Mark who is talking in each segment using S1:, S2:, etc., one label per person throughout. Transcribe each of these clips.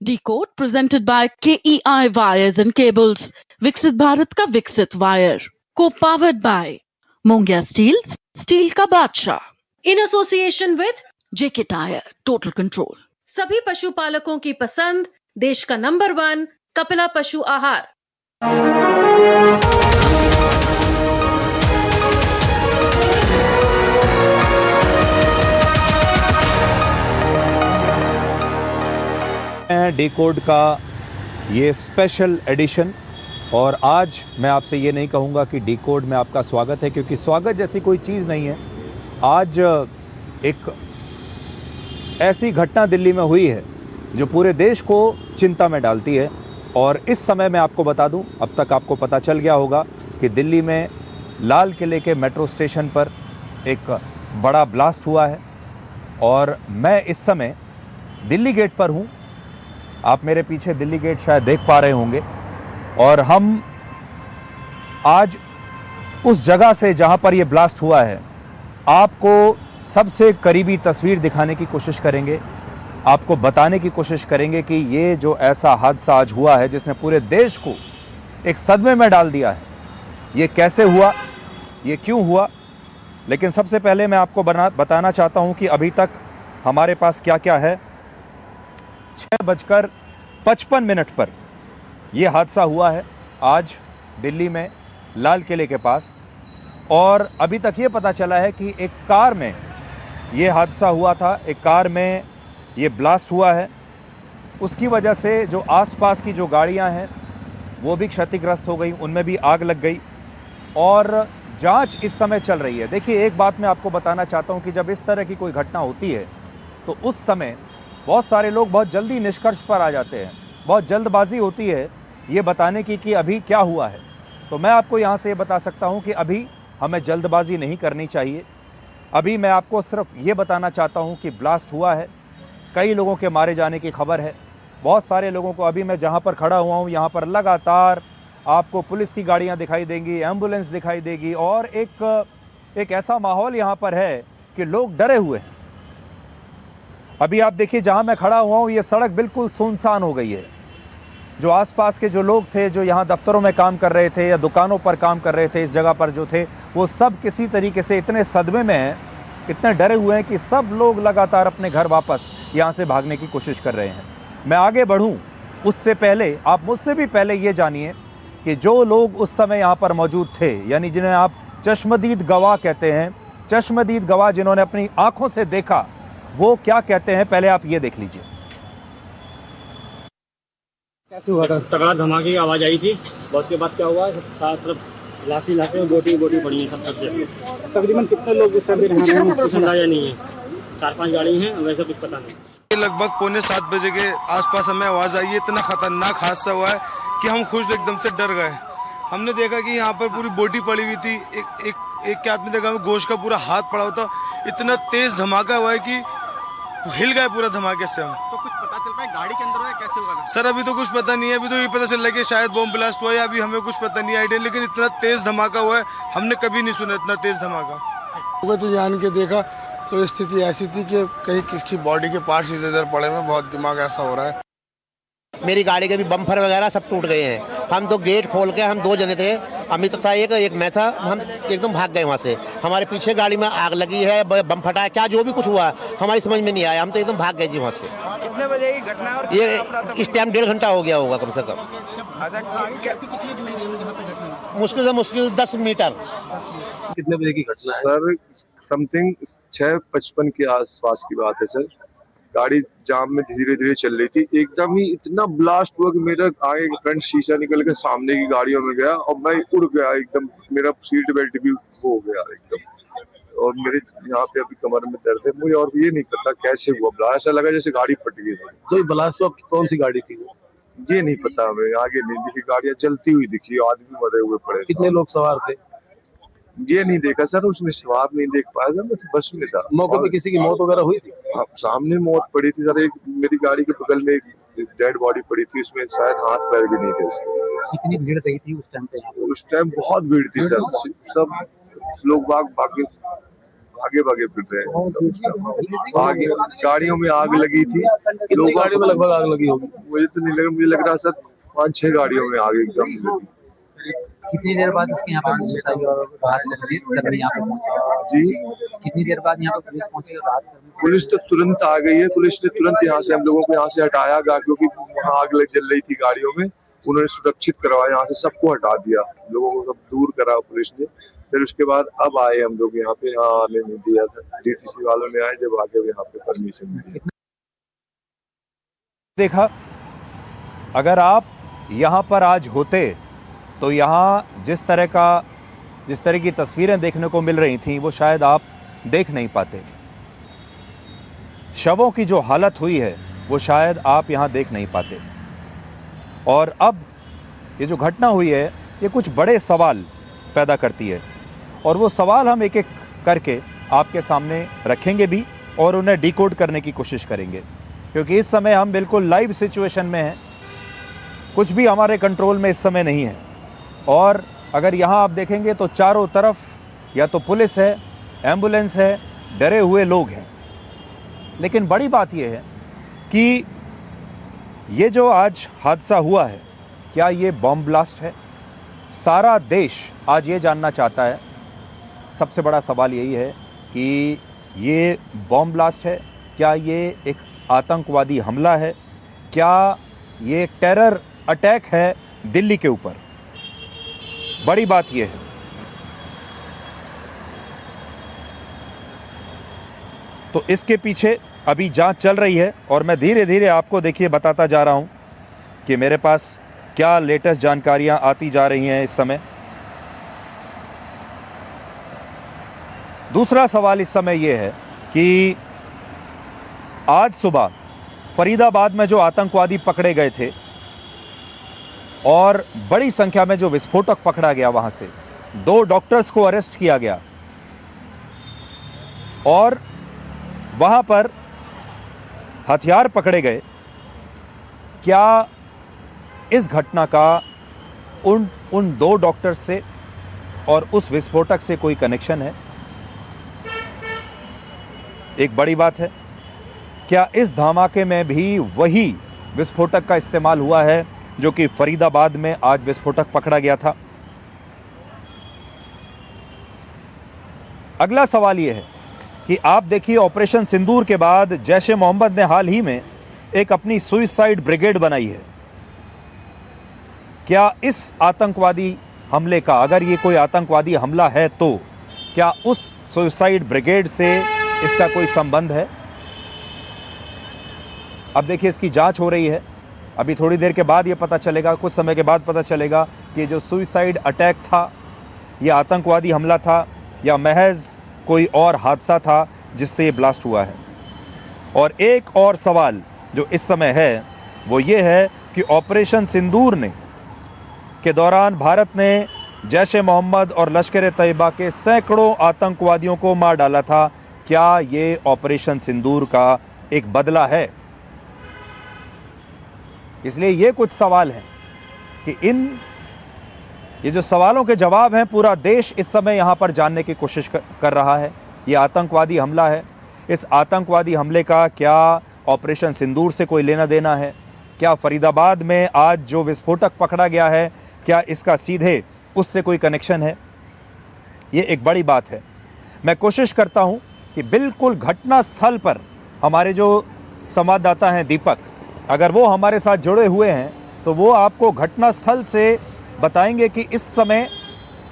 S1: Decode presented by KEI Wires and Cables. विकसित भारत का विकसित wire. Co-powered by Mongia Steel, steel का बादशाह.
S2: In association with
S1: JK Tyre, Total Control.
S2: सभी पशुपालकों की पसंद, देश का नंबर 1 कपिला पशु आहार.
S3: डिकोड का ये स्पेशल एडिशन, और आज मैं आपसे ये नहीं कहूँगा कि डिकोड में आपका स्वागत है, क्योंकि स्वागत जैसी कोई चीज़ नहीं है. आज एक ऐसी घटना दिल्ली में हुई है जो पूरे देश को चिंता में डालती है. और इस समय मैं आपको बता दूं, अब तक आपको पता चल गया होगा कि दिल्ली में लाल किले के मेट्रो स्टेशन पर एक बड़ा ब्लास्ट हुआ है. और मैं इस समय दिल्ली गेट पर हूँ. आप मेरे पीछे दिल्ली गेट शायद देख पा रहे होंगे. और हम आज उस जगह से जहाँ पर ये ब्लास्ट हुआ है आपको सबसे करीबी तस्वीर दिखाने की कोशिश करेंगे, आपको बताने की कोशिश करेंगे कि ये जो ऐसा हादसा आज हुआ है जिसने पूरे देश को एक सदमे में डाल दिया है, ये कैसे हुआ, ये क्यों हुआ. लेकिन सबसे पहले मैं आपको बताना चाहता हूँ कि अभी तक हमारे पास क्या क्या है. 6:55 पर यह हादसा हुआ है आज दिल्ली में लाल किले के पास. और अभी तक ये पता चला है कि एक कार में ये हादसा हुआ था, एक कार में ये ब्लास्ट हुआ है. उसकी वजह से जो आसपास की जो गाड़ियां हैं वो भी क्षतिग्रस्त हो गई, उनमें भी आग लग गई. और जांच इस समय चल रही है. देखिए, एक बात मैं आपको बताना चाहता हूं कि जब इस तरह की कोई घटना होती है तो उस समय बहुत सारे लोग बहुत जल्दी निष्कर्ष पर आ जाते हैं. बहुत जल्दबाजी होती है ये बताने की कि अभी क्या हुआ है. तो मैं आपको यहाँ से ये बता सकता हूँ कि अभी हमें जल्दबाजी नहीं करनी चाहिए. अभी मैं आपको सिर्फ ये बताना चाहता हूँ कि ब्लास्ट हुआ है, कई लोगों के मारे जाने की खबर है, बहुत सारे लोगों को. अभी मैं जहाँ पर खड़ा हुआ हूँ यहाँ पर लगातार आपको पुलिस की गाड़ियाँ दिखाई देंगी, एम्बुलेंस दिखाई देगी, और एक ऐसा माहौल यहाँ पर है कि लोग डरे हुए हैं. अभी आप देखिए, जहाँ मैं खड़ा हुआ हूँ ये सड़क बिल्कुल सुनसान हो गई है. जो आसपास के जो लोग थे, जो यहाँ दफ्तरों में काम कर रहे थे या दुकानों पर काम कर रहे थे, इस जगह पर जो थे, वो सब किसी तरीके से इतने सदमे में हैं, इतने डरे हुए हैं कि सब लोग लगातार अपने घर वापस यहाँ से भागने की कोशिश कर रहे हैं. मैं आगे बढ़ूँ उससे पहले आप मुझसे भी पहले ये जानिए कि जो लोग उस समय यहाँ पर मौजूद थे, यानी जिन्हें आप चश्मदीद गवाह कहते हैं, चश्मदीद गवाह जिन्होंने अपनी आँखों से देखा, वो क्या कहते हैं, पहले आप ये देख लीजिए.
S4: कैसे हुआ था?
S5: तगड़ा धमाके की आवाज़ आई थी. बस के बाद क्या हुआ, साथ तरफ लाशी में गोटी पड़ी है सब तरफ.
S4: तकरीबन कितने लोग उस समय
S5: कुछ अंदाजा नहीं है. 4-5 गाड़ी हैं, वैसे कुछ पता नहीं.
S6: लगभग 6:45 के आसपास हमें आवाज़ आई है. इतना खतरनाक हादसा हुआ है कि हम खुद एकदम से डर गए. हमने देखा कि यहाँ पर पूरी बोटी पड़ी हुई थी. एक के आदमी देखा गोश्त का पूरा हाथ पड़ा होता. इतना तेज धमाका हुआ है कि हिल गए पूरा धमाके से हम.
S4: तो कुछ पता चल पाया गाड़ी के अंदर हुआ कैसे हुआ?
S6: सर अभी तो कुछ पता नहीं है. अभी तो ये पता चल रहा है कि शायद बॉम्ब ब्लास्ट हुआ है. अभी हमें कुछ पता नहीं आइडिया, लेकिन इतना तेज धमाका हुआ है, हमने कभी नहीं सुना इतना तेज धमाका.
S7: तो जान के देखा तो स्थिति ऐसी थी कि कहीं किसकी बॉडी के पार्ट्स इधर उधर पड़े में, बहुत दिमाग ऐसा हो रहा है.
S8: मेरी गाड़ी के भी बम्पर वगैरह सब टूट गए हैं. हम तो गेट खोल के, हम 2 जने थे, अमित था एक मैं था, हम एकदम भाग गए वहाँ से. हमारे पीछे गाड़ी में आग लगी है, बम फटा है, क्या जो भी कुछ हुआ हमारी समझ में नहीं आया. हम तो एकदम भाग गए जी वहाँ से.
S9: कितने बजे की घटना? और
S8: ये इस टाइम 1.5 घंटा हो गया होगा कम से कम. मुश्किल 10 मीटर.
S4: कितने बजे की घटना है
S10: सर? समथिंग 6:55 के आसपास की बात है सर. गाड़ी जाम में धीरे धीरे चल रही थी, एकदम ही इतना ब्लास्ट हुआ कि मेरा आगे फ्रंट शीशा निकल के सामने की गाड़ियों में गया और मैं उड़ गया एकदम. मेरा सीट बेल्ट भी हो गया एकदम, और मेरे यहाँ पे अभी कमर में दर्द है. मुझे और ये नहीं पता कैसे हुआ ब्लास्ट. ऐसा लगा जैसे गाड़ी फट गई.
S4: जो ब्लास्ट हुआ कौन सी गाड़ी थी?
S10: ये नहीं पता हमें, आगे नहीं दिखी. गाड़ियां जलती हुई दिखी, आदमी मरे हुए पड़े.
S4: कितने लोग सवार थे?
S10: ये नहीं देखा सर, उसमें सवार नहीं देख पाया था, मैं बस में था.
S4: मौके पे किसी की मौत वगैरह हुई थी?
S10: सामने मौत पड़ी थी सर. एक मेरी गाड़ी के बगल में एक डेड बॉडी पड़ी थी, उसमें शायद हाथ पैर भी नहीं थे उसके.
S9: कितनी भीड़ रही थी उस टाइम पे?
S10: उस टाइम बहुत भीड़ थी सर. सब लोग भाग भागे भागे फिर रहे हैं। आगे गाड़ियों में आग लगी थी,
S4: कितनी गाड़ियों में लगभग आग लगी होगी?
S10: मुझे तो नहीं लगा, मुझे लग रहा सर 5-6 गाड़ियों में आग एकदम लगी।
S9: कितनी देर बाद इसके यहाँ पर पुलिस आई और कर्मी यहाँ पे पहुंचे?
S10: जी,
S9: कितनी देर बाद यहाँ पर पुलिस पहुंची और राहत कर्मी?
S10: पुलिस तो तुरंत आ गई है। पुलिस ने तुरंत यहाँ से हम लोगों को यहाँ से हटाया, क्योंकि वहाँ आग जल रही थी गाड़ियों में। उन्होंने सुरक्षित करवाया, यहाँ से सबको हटा दिया, लोगों को सब दूर करा पुलिस ने। फिर उसके बाद अब आए हम लोग यहाँ पे, यहाँ आने नहीं दिया था, डीटीसी वालों ने आए जब आगे यहाँ पे परमिशन दी।
S3: देखा, अगर आप यहाँ पर आज होते तो यहाँ जिस तरह की तस्वीरें देखने को मिल रही थीं वो शायद आप देख नहीं पाते। शवों की जो हालत हुई है वो शायद आप यहाँ देख नहीं पाते। और अब ये जो घटना हुई है ये कुछ बड़े सवाल पैदा करती है, और वो सवाल हम एक एक करके आपके सामने रखेंगे भी और उन्हें डिकोड करने की कोशिश करेंगे, क्योंकि इस समय हम बिल्कुल लाइव सिचुएशन में हैं, कुछ भी हमारे कंट्रोल में इस समय नहीं है। और अगर यहाँ आप देखेंगे तो चारों तरफ या तो पुलिस है, एम्बुलेंस है, डरे हुए लोग हैं। लेकिन बड़ी बात यह है कि ये जो आज हादसा हुआ है, क्या ये बॉम्ब ब्लास्ट है? सारा देश आज ये जानना चाहता है। सबसे बड़ा सवाल यही है कि ये बॉम्ब ब्लास्ट है, क्या ये एक आतंकवादी हमला है, क्या ये टेरर अटैक है दिल्ली के ऊपर? बड़ी बात यह है। तो इसके पीछे अभी जांच चल रही है और मैं धीरे धीरे आपको देखिए बताता जा रहा हूं कि मेरे पास क्या लेटेस्ट जानकारियां आती जा रही हैं इस समय। दूसरा सवाल इस समय यह है कि आज सुबह फरीदाबाद में जो आतंकवादी पकड़े गए थे और बड़ी संख्या में जो विस्फोटक पकड़ा गया, वहां से 2 डॉक्टर्स को अरेस्ट किया गया और वहां पर हथियार पकड़े गए। क्या इस घटना का उन 2 डॉक्टर्स से और उस विस्फोटक से कोई कनेक्शन है? एक बड़ी बात है, क्या इस धमाके में भी वही विस्फोटक का इस्तेमाल हुआ है जो कि फरीदाबाद में आज विस्फोटक पकड़ा गया था? अगला सवाल यह है कि आप देखिए, ऑपरेशन सिंदूर के बाद जैश-ए मोहम्मद ने हाल ही में एक अपनी सुइसाइड ब्रिगेड बनाई है। क्या इस आतंकवादी हमले का, अगर ये कोई आतंकवादी हमला है, तो क्या उस सुइसाइड ब्रिगेड से इसका कोई संबंध है? अब देखिए, इसकी जांच हो रही है। अभी थोड़ी देर के बाद ये पता चलेगा, कुछ समय के बाद पता चलेगा कि जो सुइसाइड अटैक था ये आतंकवादी हमला था या महज कोई और हादसा था जिससे ये ब्लास्ट हुआ है। और एक और सवाल जो इस समय है वो ये है कि ऑपरेशन सिंदूर के दौरान भारत ने जैश-ए मोहम्मद और लश्कर-ए-तैयबा के सैकड़ों आतंकवादियों को मार डाला था। क्या ये ऑपरेशन सिंदूर का एक बदला है? इसलिए ये कुछ सवाल हैं कि ये जो सवालों के जवाब हैं, पूरा देश इस समय यहाँ पर जानने की कोशिश कर रहा है। ये आतंकवादी हमला है, इस आतंकवादी हमले का क्या ऑपरेशन सिंदूर से कोई लेना देना है? क्या फरीदाबाद में आज जो विस्फोटक पकड़ा गया है, क्या इसका सीधे उससे कोई कनेक्शन है? ये एक बड़ी बात है। मैं कोशिश करता हूँ कि बिल्कुल घटना स्थल पर हमारे जो संवाददाता हैं दीपक, अगर वो हमारे साथ जुड़े हुए हैं तो वो आपको घटना स्थल से बताएंगे कि इस समय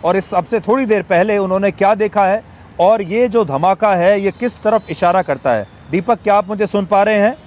S3: और इस सबसे थोड़ी देर पहले उन्होंने क्या देखा है और ये जो धमाका है ये किस तरफ इशारा करता है। दीपक, क्या आप मुझे सुन पा रहे हैं?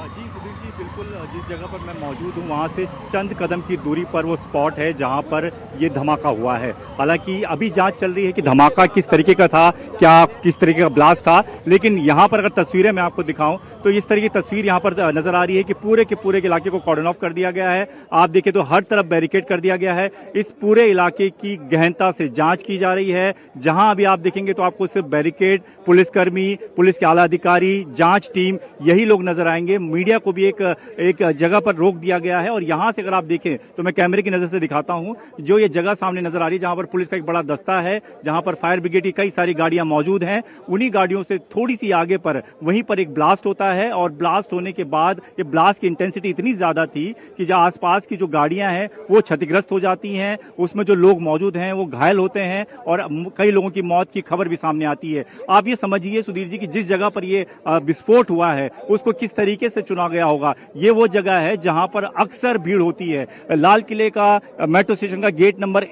S5: जी सुधीर जी, बिल्कुल जिस जगह पर मैं मौजूद हूँ वहाँ से चंद कदम की दूरी पर वो स्पॉट है जहाँ पर ये धमाका हुआ है। हालांकि अभी जांच चल रही है कि धमाका किस तरीके का था, क्या किस तरीके का ब्लास्ट था, लेकिन यहाँ पर अगर तस्वीरें मैं आपको दिखाऊं तो इस तरह की तस्वीर यहाँ पर नजर आ रही है कि पूरे के पूरे इलाके को कॉर्डन ऑफ कर दिया गया है। आप देखें तो हर तरफ बैरिकेड कर दिया गया है। इस पूरे इलाके की गहनता से जांच की जा रही है। जहां अभी आप देखेंगे तो आपको सिर्फ बैरिकेड, पुलिसकर्मी, पुलिस के आला अधिकारी, जांच टीम, यही लोग नजर आएंगे। मीडिया को भी एक जगह पर रोक दिया गया है। और यहाँ से अगर आप देखें तो मैं कैमरे की नजर से दिखाता हूँ, जो ये जगह सामने नजर आ रही है जहाँ पर पुलिस का एक बड़ा दस्ता है, जहाँ पर फायर ब्रिगेड की कई सारी गाड़ियां मौजूद हैं, उन्हीं गाड़ियों से थोड़ी सी आगे पर वहीं पर एक ब्लास्ट होता है। और ब्लास्ट होने के बाद ये ब्लास्ट की इंटेंसिटी इतनी ज्यादा थी कि जो आसपास की जो गाड़ियां हैं वो क्षतिग्रस्त हो जाती हैं, उसमें जो लोग मौजूद हैं वो घायल होते हैं और कई लोगों की मौत की खबर भी सामने आती है। आप ये समझिए सुधीर जी कि जिस जगह पर ये विस्फोट हुआ है उसको किस तरीके से चुना गया होगा। ये वो जगह है जहां पर अक्सर भीड़ होती है। लाल किले का मेट्रो स्टेशन का गेट नंबर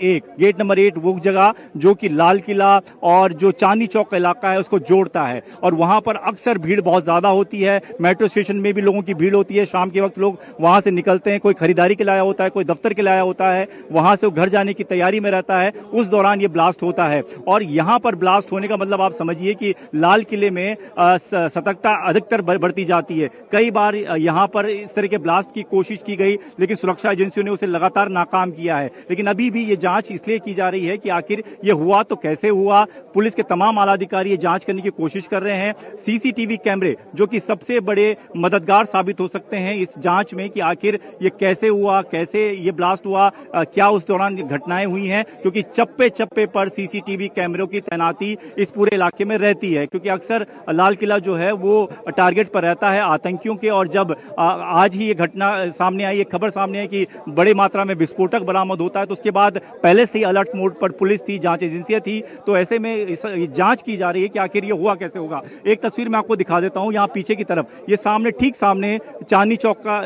S5: 8 वो जगह जो कि लाल किला और जो चांदनी चौक का इलाका है उसको जोड़ता है, और वहां पर अक्सर भीड़ बहुत ज्यादा होती है। मेट्रो स्टेशन में भी लोगों की भीड़ होती है। शाम के वक्त लोग वहां से निकलते हैं, कोई खरीदारी के लिए आया होता है, कोई दफ्तर के लिए आया होता है, वहां से वो घर जाने की तैयारी में रहता है, उस दौरान ये ब्लास्ट होता है। और यहां पर ब्लास्ट होने का मतलब आप समझिए कि लाल किले में सतर्कता अधिकतर बढ़ती जाती है। कई बार यहां पर इस तरह के ब्लास्ट की कोशिश की गई, लेकिन सुरक्षा एजेंसियों ने उसे लगातार नाकाम किया है। लेकिन अभी भी ये जांच इसलिए की जा रही है कि आखिर ये हुआ तो कैसे हुआ। पुलिस के तमाम आला अधिकारी ये जांच करने की कोशिश कर रहे हैं। सीसीटीवी कैमरे जो कि सबसे बड़े मददगार साबित हो सकते हैं इस जांच में कि आखिर ये कैसे हुआ, कैसे ये ब्लास्ट हुआ, क्या उस दौरान घटनाएं हुई हैं, क्योंकि चप्पे चप्पे पर सीसीटीवी कैमरों की तैनाती इस पूरे इलाके में रहती है। क्योंकि अक्सर लाल किला जो है वो टारगेट पर रहता है आतंकियों के। और जब आज ही ये घटना सामने आई, ये खबर सामने आई कि बड़ी मात्रा में विस्फोटक बरामद होता है, तो उसके बाद पहले से ही अलर्ट मोड पर पुलिस थी, जांच एजेंसियां थी। तो ऐसे में जांच की जा रही है कि आखिर ये हुआ कैसे होगा। एक तस्वीर मैं आपको दिखा देता हूं, यहाँ पीछे की तरफ ये सामने, ठीक सामने चांदनी चौक का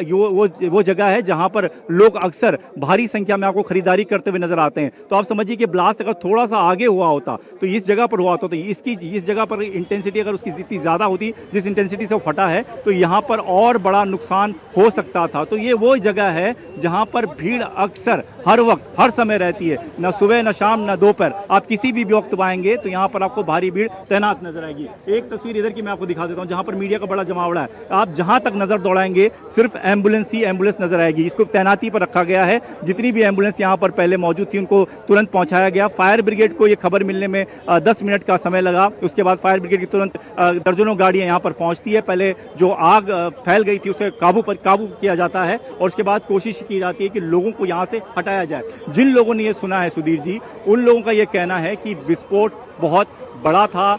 S5: वो जगह है जहां पर लोग अक्सर भारी संख्या में आपको खरीदारी करते हुए नजर आते हैं। तो आप समझिए कि ब्लास्ट अगर थोड़ा सा आगे हुआ होता तो इस जगह पर हुआ होता, तो इस जगह पर इंटेंसिटी अगर उसकी जितनी ज्यादा होती, जिस इंटेंसिटी से वो फटा है, तो यहाँ पर और बड़ा नुकसान हो सकता था। तो ये वो जगह है जहां पर भीड़ अक्सर हर वक्त हर समय रहती है, न सुबह न शाम न दोपहर। आप किसी भी वक्त आएंगे तो यहाँ पर आपको भारी भीड़ तैनात नजर आएगी। एक तस्वीर इधर की मैं आपको दिखा देता हूँ जहां पर मीडिया का बड़ा जमावड़ा है। आप जहां तक नजर दौड़ाएंगे सिर्फ एम्बुलेंस ही एम्बुलेंस नजर आएगी। इसको तैनाती पर रखा गया है। जितनी भी एम्बुलेंस यहाँ पर पहले मौजूद थी उनको तुरंत पहुंचाया गया। फायर ब्रिगेड को यह खबर मिलने में 10 मिनट का समय लगा। उसके बाद फायर ब्रिगेड की तुरंत दर्जनों गाड़ियां यहाँ पर पहुंचती है। पहले जो आग फैल गई थी उसे काबू किया जाता है और उसके बाद कोशिश की जाती है कि लोगों को यहाँ से हटाया जाए। जिन लोगों ने ये सुना है सुधीर जी, उन लोगों का ये कहना है कि विस्फोट बहुत बड़ा था,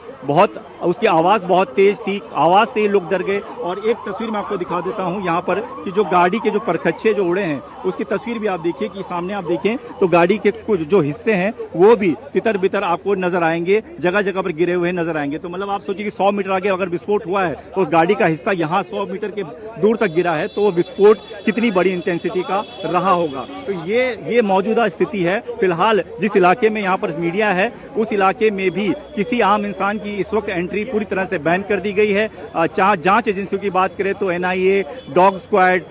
S5: उसकी आवाज बहुत तेज थी, आवाज से ही लोग डर गए। और एक तस्वीर मैं आपको दिखा देता हूं यहाँ पर कि जो गाड़ी के जो परखच्चे जो उड़े हैं उसकी तस्वीर भी आप देखिए कि सामने आप देखें तो गाड़ी के कुछ जो हिस्से हैं वो भी तितर बितर आपको नजर आएंगे, जगह जगह पर गिरे हुए नजर आएंगे। तो मतलब आप सोचिए कि 100 मीटर आगे अगर विस्फोट हुआ है तो उस गाड़ी का हिस्सा यहाँ 100 मीटर के दूर तक गिरा है, तो वो विस्फोट कितनी बड़ी इंटेंसिटी का रहा होगा। तो ये मौजूदा स्थिति है। फिलहाल जिस इलाके में यहाँ पर मीडिया है उस इलाके में भी किसी आम इंसान की इस वक्त एंट्री पूरी तरह से बैन कर दी गई है। चाहे जांच एजेंसियों की बात करें तो एनआईए, डॉग स्क्वाड,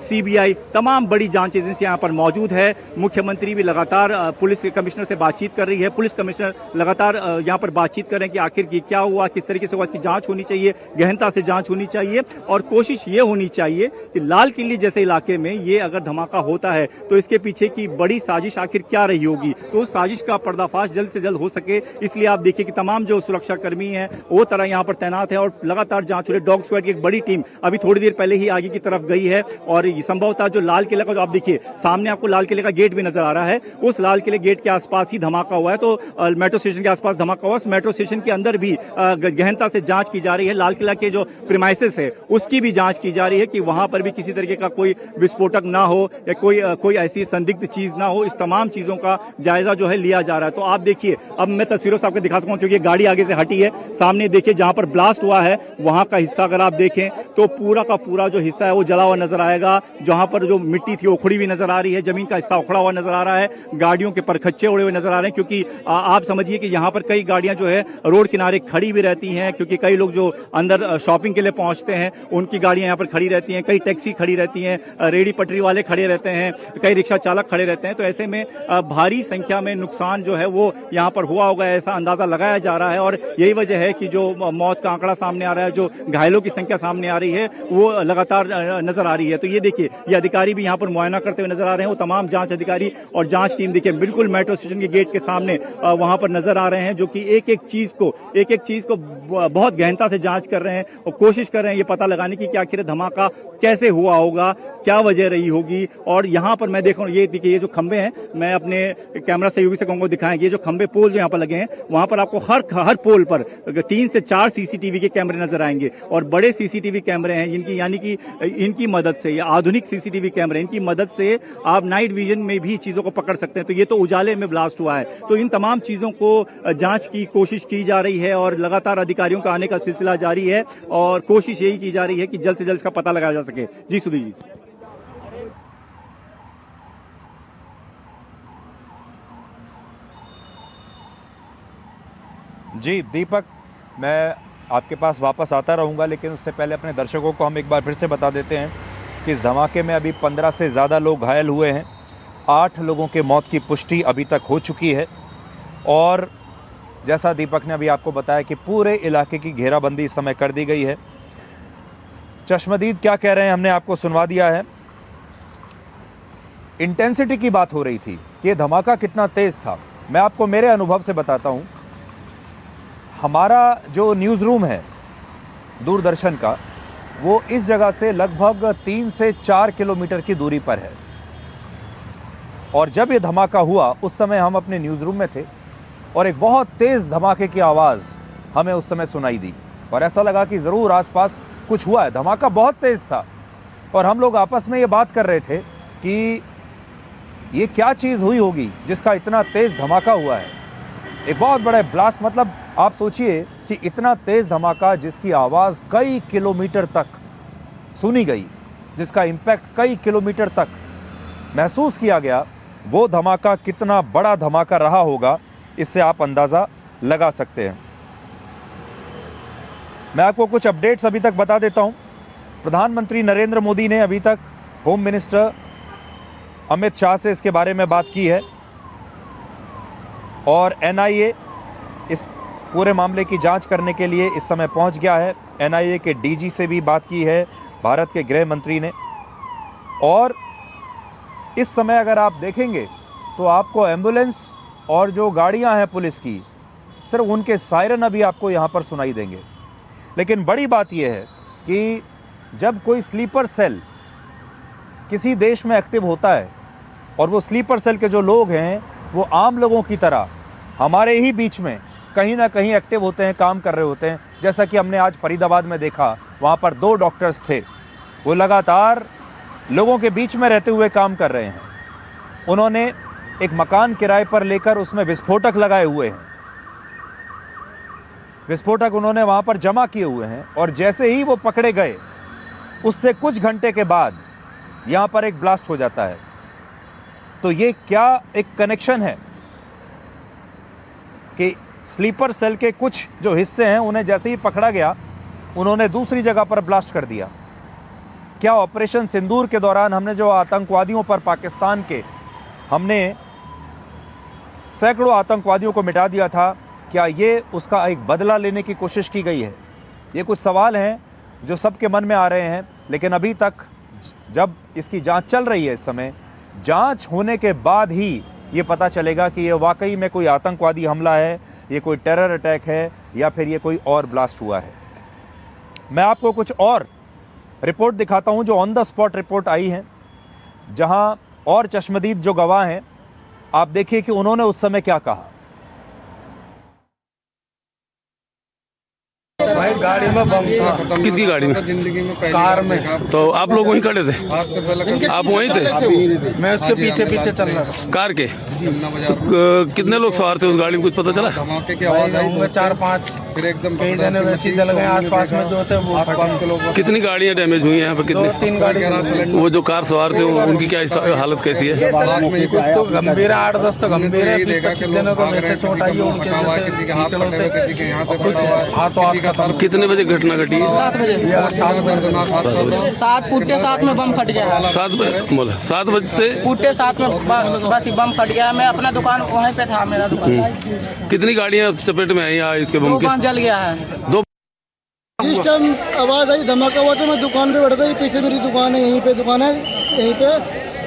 S5: सीबीआई, तमाम बड़ी जांच एजेंसियां यहाँ पर मौजूद है। मुख्यमंत्री भी लगातार पुलिस कमिश्नर से बातचीत कर रही है। पुलिस कमिश्नर लगातार यहाँ पर बातचीत कर रहे हैं कि आखिर की क्या हुआ, किस तरीके से हुआ, इसकी जांच होनी चाहिए, गहनता से जांच होनी चाहिए। और कोशिश ये होनी चाहिए कि लाल किले जैसे इलाके में ये अगर धमाका होता है तो इसके पीछे की बड़ी साजिश आखिर क्या रही होगी, तो उस साजिश का पर्दाफाश जल्द से जल्द हो सके। इसलिए आप देखिए कि तमाम जो सुरक्षा कर्मी हैं वो तरह यहाँ पर तैनात है और लगातार जांच हो रही है। डॉग स्क्वाड की एक बड़ी टीम अभी थोड़ी देर पहले ही आगे की तरफ गई है। और संभवतः जो लाल किला का, जो आप देखिए सामने आपको लाल किले का गेट भी नजर आ रहा है, उस लाल किले गेट के आसपास ही धमाका हुआ है। तो मेट्रो स्टेशन के आसपास धमाका हुआ, मेट्रो स्टेशन के अंदर भी गहनता से जांच की जा रही है। लाल किला के जो प्रीमाइसेस है उसकी भी जांच की जा रही है कि वहां पर भी किसी तरीके का कोई विस्फोटक ना हो या कोई ऐसी संदिग्ध चीज ना हो। इस तमाम चीजों का जायजा जो है लिया जा रहा है। तो आप देखिए, अब मैं तस्वीरों से आपको दिखा सकता हूं क्योंकि गाड़ी आगे से हटी है। सामने देखिए जहां पर ब्लास्ट हुआ है वहां का हिस्सा अगर आप देखें तो पूरा का पूरा जो हिस्सा है वो जला हुआ नजर आएगा। जहां पर जो मिट्टी थी उखड़ी हुई नजर आ रही है, जमीन का हिस्सा उखड़ा हुआ नजर आ रहा है, गाड़ियों के परखच्चे उड़े हुए नजर आ रहे हैं। क्योंकि आप समझिए कि यहाँ पर कई गाड़ियां जो है रोड किनारे खड़ी भी रहती हैं, क्योंकि कई लोग जो अंदर शॉपिंग के लिए पहुंचते हैं उनकी गाड़ियां यहाँ पर खड़ी रहती हैं, कई टैक्सी खड़ी रहती हैं, रेडी पटरी वाले खड़े रहते हैं, कई रिक्शा चालक खड़े रहते हैं। तो ऐसे में भारी संख्या में नुकसान जो है वो यहाँ पर हुआ होगा ऐसा अंदाजा लगाया जा रहा है और यही वजह है कि जो मौत का आंकड़ा सामने आ रहा है, जो घायलों की संख्या सामने आ रही है, वो लगातार नजर आ रही है। तो ये देखिए, ये अधिकारी भी यहाँ पर मुआयना करते हुए नजर आ रहे हैं। वो तमाम जांच अधिकारी और जांच टीम देखिए बिल्कुल मेट्रो स्टेशन के गेट के सामने वहां पर नजर आ रहे हैं, जो कि एक एक चीज को बहुत गहनता से जांच कर रहे हैं और कोशिश कर रहे हैं ये पता लगाने की कि आखिर धमाका कैसे हुआ होगा, क्या वजह रही होगी। और यहाँ पर मैं देख रहा हूँ, ये देखिए, ये जो खंबे हैं, मैं अपने कैमरा सहयोगी से कहूँगा दिखाएंगे, ये जो खंबे पोल जो यहाँ पर लगे हैं, वहां पर आपको हर पोल पर 3 से 4 सीसीटीवी के कैमरे नजर आएंगे और बड़े सीसीटीवी कैमरे हैं इनकी, यानी कि इनकी मदद से, आधुनिक सीसीटीवी कैमरे, इनकी मदद से आप नाइट विजन में भी चीजों को पकड़ सकते हैं। तो ये तो उजाले में ब्लास्ट हुआ है, तो इन तमाम चीजों को जांच की कोशिश की जा रही है और लगातार अधिकारियों का आने का सिलसिला जारी है और कोशिश यही की जा रही है कि जल्द से जल्द इसका पता लगाया जा सके। जी सुधीर जी।
S3: जी दीपक, मैं आपके पास वापस आता रहूँगा, लेकिन उससे पहले अपने दर्शकों को हम एक बार फिर से बता देते हैं कि इस धमाके में अभी 15 से ज़्यादा लोग घायल हुए हैं। 8 लोगों के मौत की पुष्टि अभी तक हो चुकी है और जैसा दीपक ने अभी आपको बताया कि पूरे इलाके की घेराबंदी इस समय कर दी गई है। चश्मदीद क्या कह रहे हैं हमने आपको सुनवा दिया है। इंटेंसिटी की बात हो रही थी कि ये धमाका कितना तेज़ था। मैं आपको मेरे अनुभव से बताता हूँ। हमारा जो न्यूज़ रूम है दूरदर्शन का, वो इस जगह से लगभग 3 से 4 किलोमीटर की दूरी पर है और जब ये धमाका हुआ उस समय हम अपने न्यूज़ रूम में थे और एक बहुत तेज़ धमाके की आवाज़ हमें उस समय सुनाई दी और ऐसा लगा कि ज़रूर आसपास कुछ हुआ है। धमाका बहुत तेज़ था और हम लोग आपस में ये बात कर रहे थे कि ये क्या चीज़ हुई होगी जिसका इतना तेज़ धमाका हुआ है। एक बहुत बड़ा ब्लास्ट, मतलब आप सोचिए कि इतना तेज़ धमाका जिसकी आवाज़ कई किलोमीटर तक सुनी गई, जिसका इम्पैक्ट कई किलोमीटर तक महसूस किया गया, वो धमाका कितना बड़ा धमाका रहा होगा इससे आप अंदाज़ा लगा सकते हैं। मैं आपको कुछ अपडेट्स अभी तक बता देता हूं। प्रधानमंत्री नरेंद्र मोदी ने अभी तक होम मिनिस्टर अमित शाह से इसके बारे में बात की है और एनआईए इस पूरे मामले की जांच करने के लिए इस समय पहुंच गया है। एनआईए के डीजी से भी बात की है भारत के गृह मंत्री ने और इस समय अगर आप देखेंगे तो आपको एम्बुलेंस और जो गाड़ियां हैं पुलिस की, सिर्फ उनके सायरन अभी आपको यहां पर सुनाई देंगे। लेकिन बड़ी बात यह है कि जब कोई स्लीपर सेल किसी देश में एक्टिव होता है और वो स्लीपर सेल के जो लोग हैं वो आम लोगों की तरह हमारे ही बीच में कहीं ना कहीं एक्टिव होते हैं, काम कर रहे होते हैं। जैसा कि हमने आज फरीदाबाद में देखा, वहाँ पर 2 डॉक्टर्स थे, वो लगातार लोगों के बीच में रहते हुए काम कर रहे हैं। उन्होंने एक मकान किराए पर लेकर उसमें विस्फोटक लगाए हुए हैं, विस्फोटक उन्होंने वहाँ पर जमा किए हुए हैं और जैसे ही वो पकड़े गए उससे कुछ घंटे के बाद यहाँ पर एक ब्लास्ट हो जाता है। तो ये क्या एक कनेक्शन है कि स्लीपर सेल के कुछ जो हिस्से हैं उन्हें जैसे ही पकड़ा गया उन्होंने दूसरी जगह पर ब्लास्ट कर दिया। क्या ऑपरेशन सिंदूर के दौरान हमने जो आतंकवादियों पर पाकिस्तान के हमने सैकड़ों आतंकवादियों को मिटा दिया था, क्या ये उसका एक बदला लेने की कोशिश की गई है? ये कुछ सवाल हैं जो सबके मन में आ रहे हैं। लेकिन अभी तक जब इसकी जांच चल रही है, इस समय जांच होने के बाद ही ये पता चलेगा कि ये वाकई में कोई आतंकवादी हमला है, ये कोई टेरर अटैक है या फिर ये कोई और ब्लास्ट हुआ है। मैं आपको कुछ और रिपोर्ट दिखाता हूं जो ऑन द स्पॉट रिपोर्ट आई हैं, जहां और चश्मदीद जो गवाह हैं, आप देखिए कि उन्होंने उस समय क्या कहा।
S4: भाई गाड़ी में बम था। किसकी गाड़ी में?
S7: जिंदगी में
S4: कार में। तो आप लोग वहीं खड़े थे? आप वहीं थे?
S7: मैं उसके पीछे पीछे चल रहा था।
S4: कार के? तो कितने लोग सवार थे उस गाड़ी में, कुछ पता चला?
S7: धमाके की आवाज आई, 4-5
S11: फिर एकदम कई जने वैसे ही जल गए आसपास में जो थे वो फटे।
S4: कितनी गाड़ियां डैमेज हुई हैं यहाँ पे? कितनी?
S11: 2-3 गाड़ी।
S4: वो जो कार सवार थे उनकी क्या हालत कैसी है?
S11: कुछ तो गंभीर है, 8-10 तो गंभीर है, 20-25 जनों को वैसे चोट आई है उनके जैसे खींचड़ों से, कुछ हाथों हाथ खत्म।
S4: कितने बजे घटना घटी?
S12: 7 बजे। 7 फुट के साथ में बम फट गया।
S4: 7 बजते
S12: फुट के साथ में बस बम फट गया। मैं अपना दुकान वहीं पे था, मेरा दुकान।
S4: कितनी गाड़ियां चपेट में आई इसके बम के?
S12: 2 जल गया है।
S4: 2
S13: जिस टाइम आवाज़ आई, धमाका हुआ तो मैं दुकान पे बैठा था। पीछे मेरी दुकान है, यहीं पे दुकान है, यहीं पे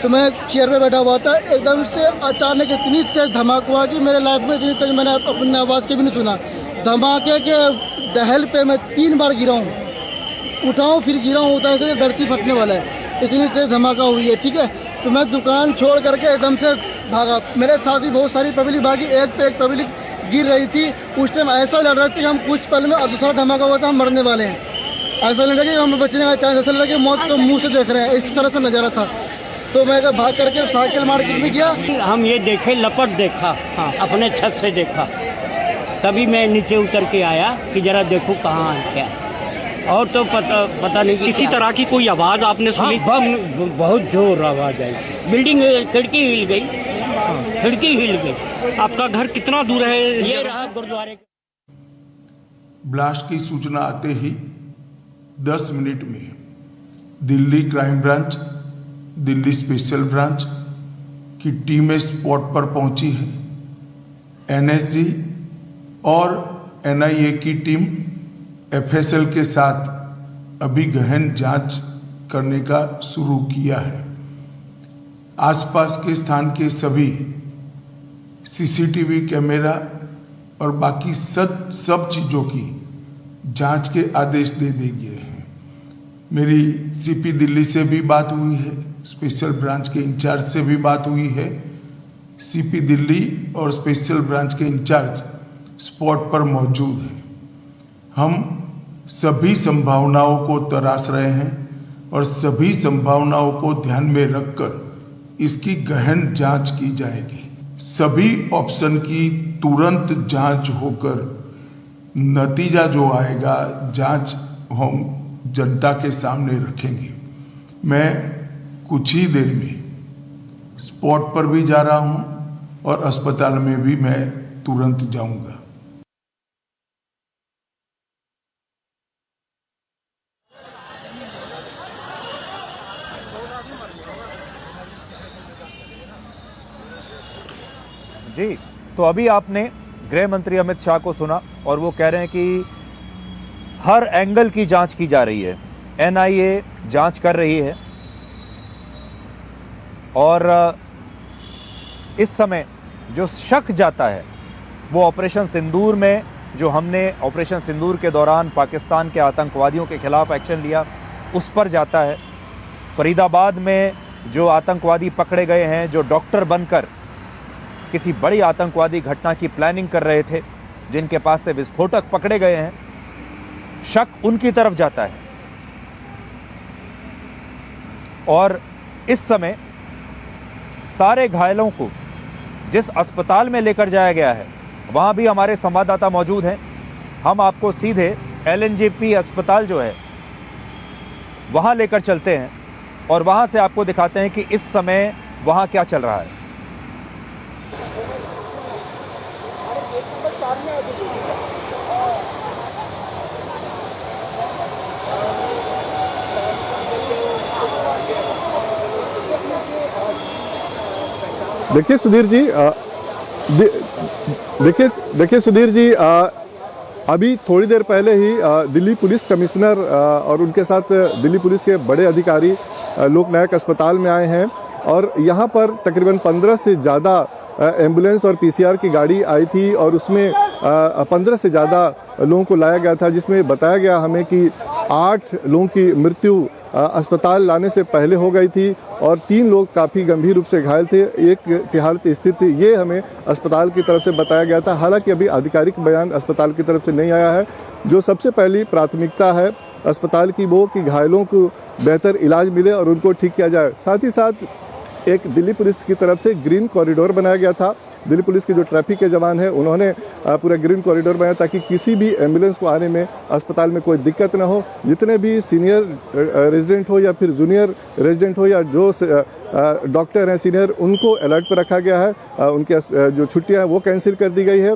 S13: तो मैं चेयर पे बैठा हुआ था। एकदम से अचानक इतनी तेज धमाका हुआ कि मेरे लाइफ में इतनी तेज मैंने अपनी आवाज़ के भी नहीं सुना। धमाके के दहल पे मैं 3 बार गिरा हूँ, उठाऊँ फिर गिरा हूँ, उठा से धरती फटने वाला है, इतनी तेज धमाका हुई है। ठीक है, तो मैं दुकान छोड़ करके एकदम से भागा। मेरे साथ भी बहुत सारी पब्लिक भागी, एक पे एक पब्लिक गिर रही थी। उस टाइम ऐसा लग रहा था कि हम कुछ पल में, दूसरा धमाका हुआ था, हम मरने वाले हैं। ऐसा लग रहा कि हम बचने का चांस, ऐसा लग रहा कि मौत को मुंह से देख रहे हैं, इस तरह से नज़ारा था। तो मैं भाग करके साइकिल मार्केट में गया।
S14: हम ये देखे, लपट देखा, हाँ, अपने छत से देखा, तभी मैं नीचे उतर के आया कि जरा देखूं कहाँ है क्या। और तो पता नहीं
S15: किसी तरह की कोई आवाज़ आपने सुनी?
S14: हाँ, बम बहुत जोर आवाज़ आई, बिल्डिंग खिड़की हिल गई, खिड़की हिल गई।
S15: आपका घर कितना दूर है?
S14: ये रहा गुरुद्वारे।
S16: ब्लास्ट की सूचना आते ही 10 मिनट में Delhi crime branch, Delhi special branch की टीमें स्पॉट पर पहुंची है। एनएसजी और एनआईए की टीम एफएसएल के साथ अभी गहन जांच करने का शुरू किया है। आसपास के स्थान के सभी सीसीटीवी कैमरा और बाकी सब चीज़ों की जांच के आदेश दे दिए गए हैं। मेरी सीपी दिल्ली से भी बात हुई है, स्पेशल ब्रांच के इंचार्ज से भी बात हुई है। सीपी दिल्ली और स्पेशल ब्रांच के इंचार्ज स्पॉट पर मौजूद हैं। हम सभी संभावनाओं को तराश रहे हैं और सभी संभावनाओं को ध्यान में रखकर इसकी गहन जांच की जाएगी। सभी ऑप्शन की तुरंत जांच होकर नतीजा जो आएगा, जांच हम जनता के सामने रखेंगे। मैं कुछ ही देर में स्पॉट पर भी जा रहा हूं और अस्पताल में भी मैं तुरंत जाऊंगा।
S3: जी, तो अभी आपने गृह मंत्री अमित शाह को सुना और वो कह रहे हैं कि हर एंगल की जांच की जा रही है, एनआईए जांच कर रही है और इस समय जो शक जाता है वो ऑपरेशन सिंदूर में, जो हमने ऑपरेशन सिंदूर के दौरान पाकिस्तान के आतंकवादियों के खिलाफ एक्शन लिया, उस पर जाता है। फरीदाबाद में जो आतंकवादी पकड़े गए हैं, जो डॉक्टर बनकर किसी बड़ी आतंकवादी घटना की प्लानिंग कर रहे थे, जिनके पास से विस्फोटक पकड़े गए हैं, शक उनकी तरफ जाता है। और इस समय सारे घायलों को जिस अस्पताल में लेकर जाया गया है, वहां भी हमारे संवाददाता मौजूद हैं। हम आपको सीधे एलएनजेपी अस्पताल जो है वहां लेकर चलते हैं और वहां से आपको दिखाते हैं कि इस समय वहां क्या चल रहा है।
S17: देखिए सुधीर जी, देखिए सुधीर जी, अभी थोड़ी देर पहले ही दिल्ली पुलिस कमिश्नर और उनके साथ दिल्ली पुलिस के बड़े अधिकारी लोकनायक अस्पताल में आए हैं और यहाँ पर तकरीबन 15 से ज़्यादा एम्बुलेंस और पीसीआर की गाड़ी आई थी और उसमें 15 से ज़्यादा लोगों को लाया गया था, जिसमें बताया गया हमें कि 8 लोगों की मृत्यु अस्पताल लाने से पहले हो गई थी और 3 लोग काफ़ी गंभीर रूप से घायल थे, एक की हालत स्थिर थी। ये हमें अस्पताल की तरफ से बताया गया था। हालांकि अभी आधिकारिक बयान अस्पताल की तरफ से नहीं आया है। जो सबसे पहली प्राथमिकता है अस्पताल की वो कि घायलों को बेहतर इलाज मिले और उनको ठीक किया जाए। साथ ही साथ एक दिल्ली पुलिस की तरफ से ग्रीन कॉरिडोर बनाया गया था दिल्ली पुलिस के जो ट्रैफिक के जवान हैं उन्होंने पूरा ग्रीन कॉरिडोर बनाया ताकि किसी भी एम्बुलेंस को आने में अस्पताल में कोई दिक्कत ना हो। जितने भी सीनियर रेजिडेंट हो या फिर जूनियर रेजिडेंट हो या जो डॉक्टर हैं सीनियर, उनको अलर्ट पर रखा गया है। उनके जो छुट्टियां हैं वो कैंसिल कर दी गई है।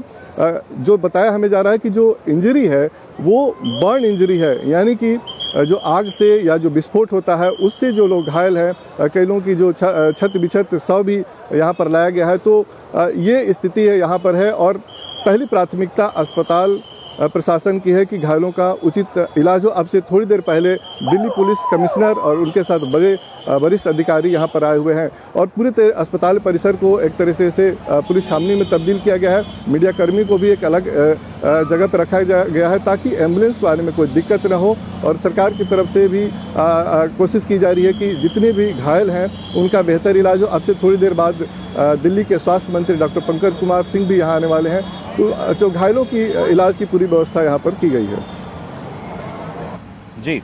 S17: जो बताया हमें जा रहा है कि जो इंजरी है वो बर्न इंजरी है, यानी कि जो आग से या जो विस्फोट होता है उससे जो लोग घायल हैं, कई लोगों की जो छत बिछत शव भी यहाँ पर लाया गया है। तो ये स्थिति है यहाँ पर है और पहली प्राथमिकता अस्पताल प्रशासन की है कि घायलों का उचित इलाज हो। अब से थोड़ी देर पहले दिल्ली पुलिस कमिश्नर और उनके साथ बड़े वरिष्ठ अधिकारी यहाँ पर आए हुए हैं और पूरे अस्पताल परिसर को एक तरह से पुलिस छावनी में तब्दील किया गया है। मीडिया कर्मी को भी एक अलग जगह पर रखा गया है ताकि एम्बुलेंस को आने में कोई दिक्कत न हो। और सरकार की तरफ से भी कोशिश की जा रही है कि जितने भी घायल हैं उनका बेहतर इलाज हो। अब से थोड़ी देर बाद दिल्ली के स्वास्थ्य मंत्री डॉक्टर पंकज कुमार सिंह भी यहाँ आने वाले हैं। तो घायलों की इलाज की पूरी व्यवस्था यहाँ पर की गई है।
S3: जी,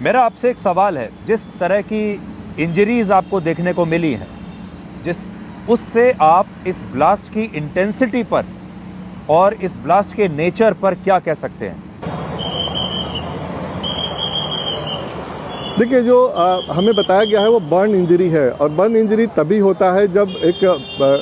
S3: मेरा आपसे एक सवाल है, जिस तरह की इंजरीज आपको देखने को मिली हैं, उससे आप इस ब्लास्ट की इंटेंसिटी पर और इस ब्लास्ट के नेचर पर क्या कह सकते हैं?
S17: देखिए, जो हमें बताया गया है वो बर्न इंजरी है और बर्न इंजरी तभी होता है जब एक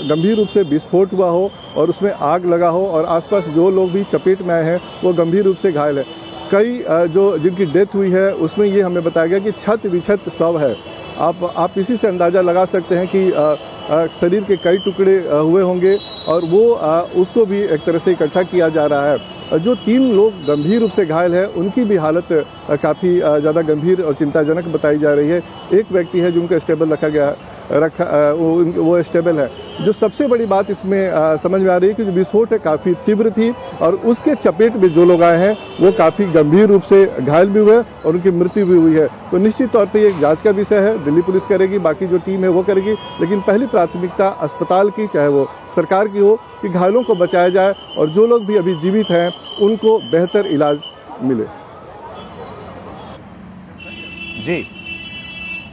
S17: गंभीर रूप से विस्फोट हुआ हो और उसमें आग लगा हो और आसपास जो लोग भी चपेट में आए हैं वो गंभीर रूप से घायल है। कई जो जिनकी डेथ हुई है उसमें ये हमें बताया गया कि छत विछत शव है। आप इसी से अंदाज़ा लगा सकते हैं कि शरीर के कई टुकड़े हुए होंगे और वो उसको भी एक तरह से इकट्ठा किया जा रहा है। जो 3 लोग गंभीर रूप से घायल है उनकी भी हालत काफ़ी ज़्यादा गंभीर और चिंताजनक बताई जा रही है। एक व्यक्ति है जिनको स्टेबल वो स्टेबल है। जो सबसे बड़ी बात इसमें समझ में आ रही है कि जो विस्फोट है काफ़ी तीव्र थी और उसके चपेट में जो लोग आए हैं वो काफ़ी गंभीर रूप से घायल भी हुए और उनकी मृत्यु भी हुई है। तो निश्चित तौर पे ये एक जांच का विषय है, दिल्ली पुलिस करेगी, बाकी जो टीम है वो करेगी, लेकिन पहली प्राथमिकता अस्पताल की, चाहे वो सरकार की हो, कि घायलों को बचाया जाए और जो लोग भी अभी जीवित हैं उनको बेहतर इलाज मिले।
S3: जी,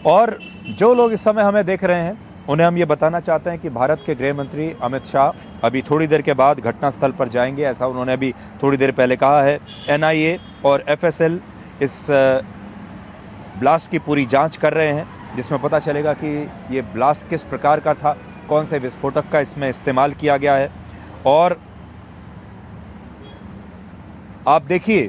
S3: और जो लोग इस समय हमें देख रहे हैं उन्हें हम ये बताना चाहते हैं कि भारत के गृह मंत्री अमित शाह अभी थोड़ी देर के बाद घटनास्थल पर जाएंगे, ऐसा उन्होंने अभी थोड़ी देर पहले कहा है। NIA और FSL इस ब्लास्ट की पूरी जांच कर रहे हैं, जिसमें पता चलेगा कि ये ब्लास्ट किस प्रकार का था, कौन से विस्फोटक का इसमें इस्तेमाल किया गया है। और आप देखिए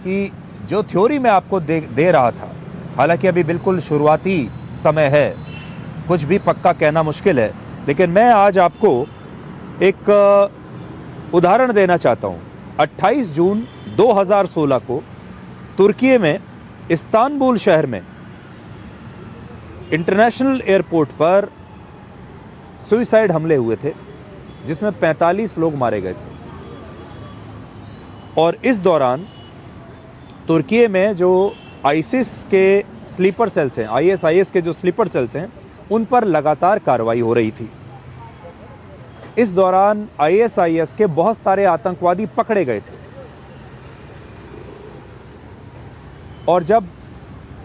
S3: कि जो थ्योरी मैं आपको दे रहा था, हालांकि अभी बिल्कुल शुरुआती समय है, कुछ भी पक्का कहना मुश्किल है, लेकिन मैं आज आपको एक उदाहरण देना चाहता हूं। 28 जून 2016 को तुर्की में इस्तांबुल शहर में इंटरनेशनल एयरपोर्ट पर सुसाइड हमले हुए थे, जिसमें 45 लोग मारे गए थे। और इस दौरान तुर्की में जो आईसिस के स्लीपर सेल्स हैं, ISIS के जो स्लीपर सेल्स हैं, उन पर लगातार कार्रवाई हो रही थी। इस दौरान ISIS के बहुत सारे आतंकवादी पकड़े गए थे और जब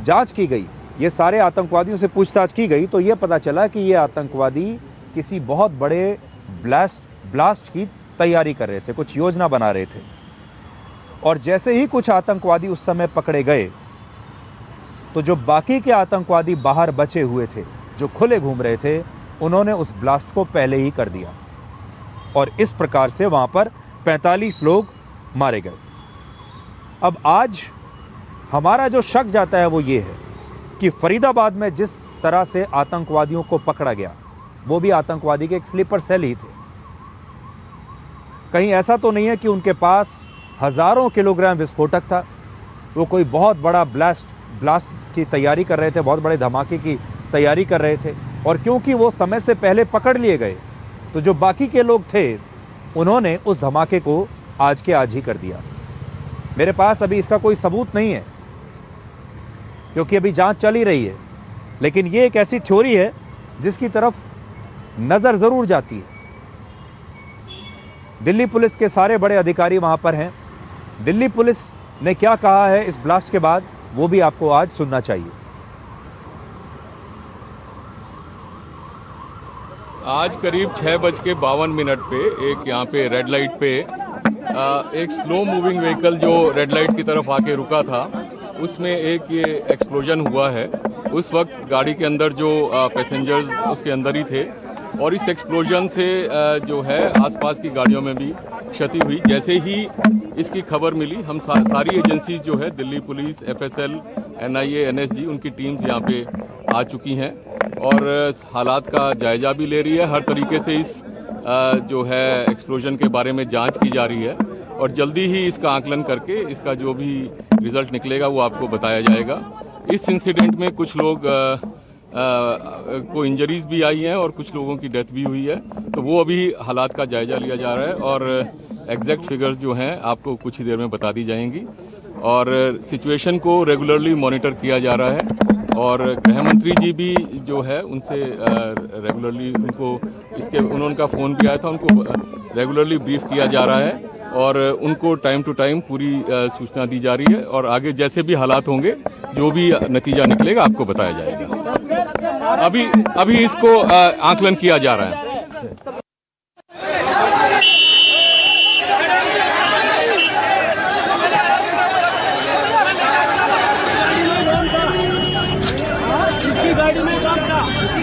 S3: जांच की गई, ये सारे आतंकवादियों से पूछताछ की गई, तो ये पता चला कि ये आतंकवादी किसी बहुत बड़े ब्लास्ट की तैयारी कर रहे थे, कुछ योजना बना रहे थे। और जैसे ही कुछ आतंकवादी उस समय पकड़े गए, तो जो बाकी के आतंकवादी बाहर बचे हुए थे, जो खुले घूम रहे थे, उन्होंने उस ब्लास्ट को पहले ही कर दिया और इस प्रकार से वहां पर 45 लोग मारे गए। अब आज हमारा जो शक जाता है वो ये है कि फरीदाबाद में जिस तरह से आतंकवादियों को पकड़ा गया, वो भी आतंकवादी के एक स्लीपर सेल ही थे। कहीं ऐसा तो नहीं है कि उनके पास हजारों किलोग्राम विस्फोटक था, वो कोई बहुत बड़ा ब्लास्ट की तैयारी कर रहे थे, बहुत बड़े धमाके की तैयारी कर रहे थे। और क्योंकि वो समय से पहले पकड़ लिए गए, तो जो बाकी के लोग थे उन्होंने उस धमाके को आज के आज ही कर दिया। मेरे पास अभी इसका कोई सबूत नहीं है क्योंकि अभी जांच चल ही रही है, लेकिन ये एक ऐसी थ्योरी है जिसकी तरफ नज़र ज़रूर जाती है। दिल्ली पुलिस के सारे बड़े अधिकारी वहाँ पर हैं। दिल्ली पुलिस ने क्या कहा है इस ब्लास्ट के बाद, वो भी आपको आज सुनना चाहिए।
S18: आज करीब 6:52 पे एक यहाँ पे रेड लाइट पे एक स्लो मूविंग व्हीकल जो रेड लाइट की तरफ आके रुका था, उसमें एक ये एक्सप्लोजन हुआ है। उस वक्त गाड़ी के अंदर जो पैसेंजर्स उसके अंदर ही थे और इस एक्सप्लोजन से जो है आसपास की गाड़ियों में भी क्षति हुई। जैसे ही इसकी खबर मिली, हम सारी एजेंसीज जो है Delhi police, FSL, NIA, NSG, उनकी टीम्स यहाँ पे आ चुकी हैं और हालात का जायजा भी ले रही है। हर तरीके से इस जो है एक्सप्लोजन के बारे में जांच की जा रही है और जल्दी ही इसका आकलन करके इसका जो भी रिजल्ट निकलेगा वो आपको बताया जाएगा। इस इंसिडेंट में कुछ लोग को इंजरीज भी आई हैं और कुछ लोगों की डेथ भी हुई है, तो वो अभी हालात का जायजा लिया जा रहा है और एग्जैक्ट फिगर्स जो हैं आपको कुछ ही देर में बता दी जाएंगी और सिचुएशन को रेगुलरली मॉनिटर किया जा रहा है और गृह मंत्री जी भी जो है उनसे रेगुलरली उनका फ़ोन भी आया था, उनको रेगुलरली ब्रीफ किया जा रहा है और उनको टाइम टू टाइम पूरी सूचना दी जा रही है और आगे जैसे भी हालात होंगे, जो भी नतीजा निकलेगा आपको बताया जाएगा। अभी इसको आकलन किया जा रहा है।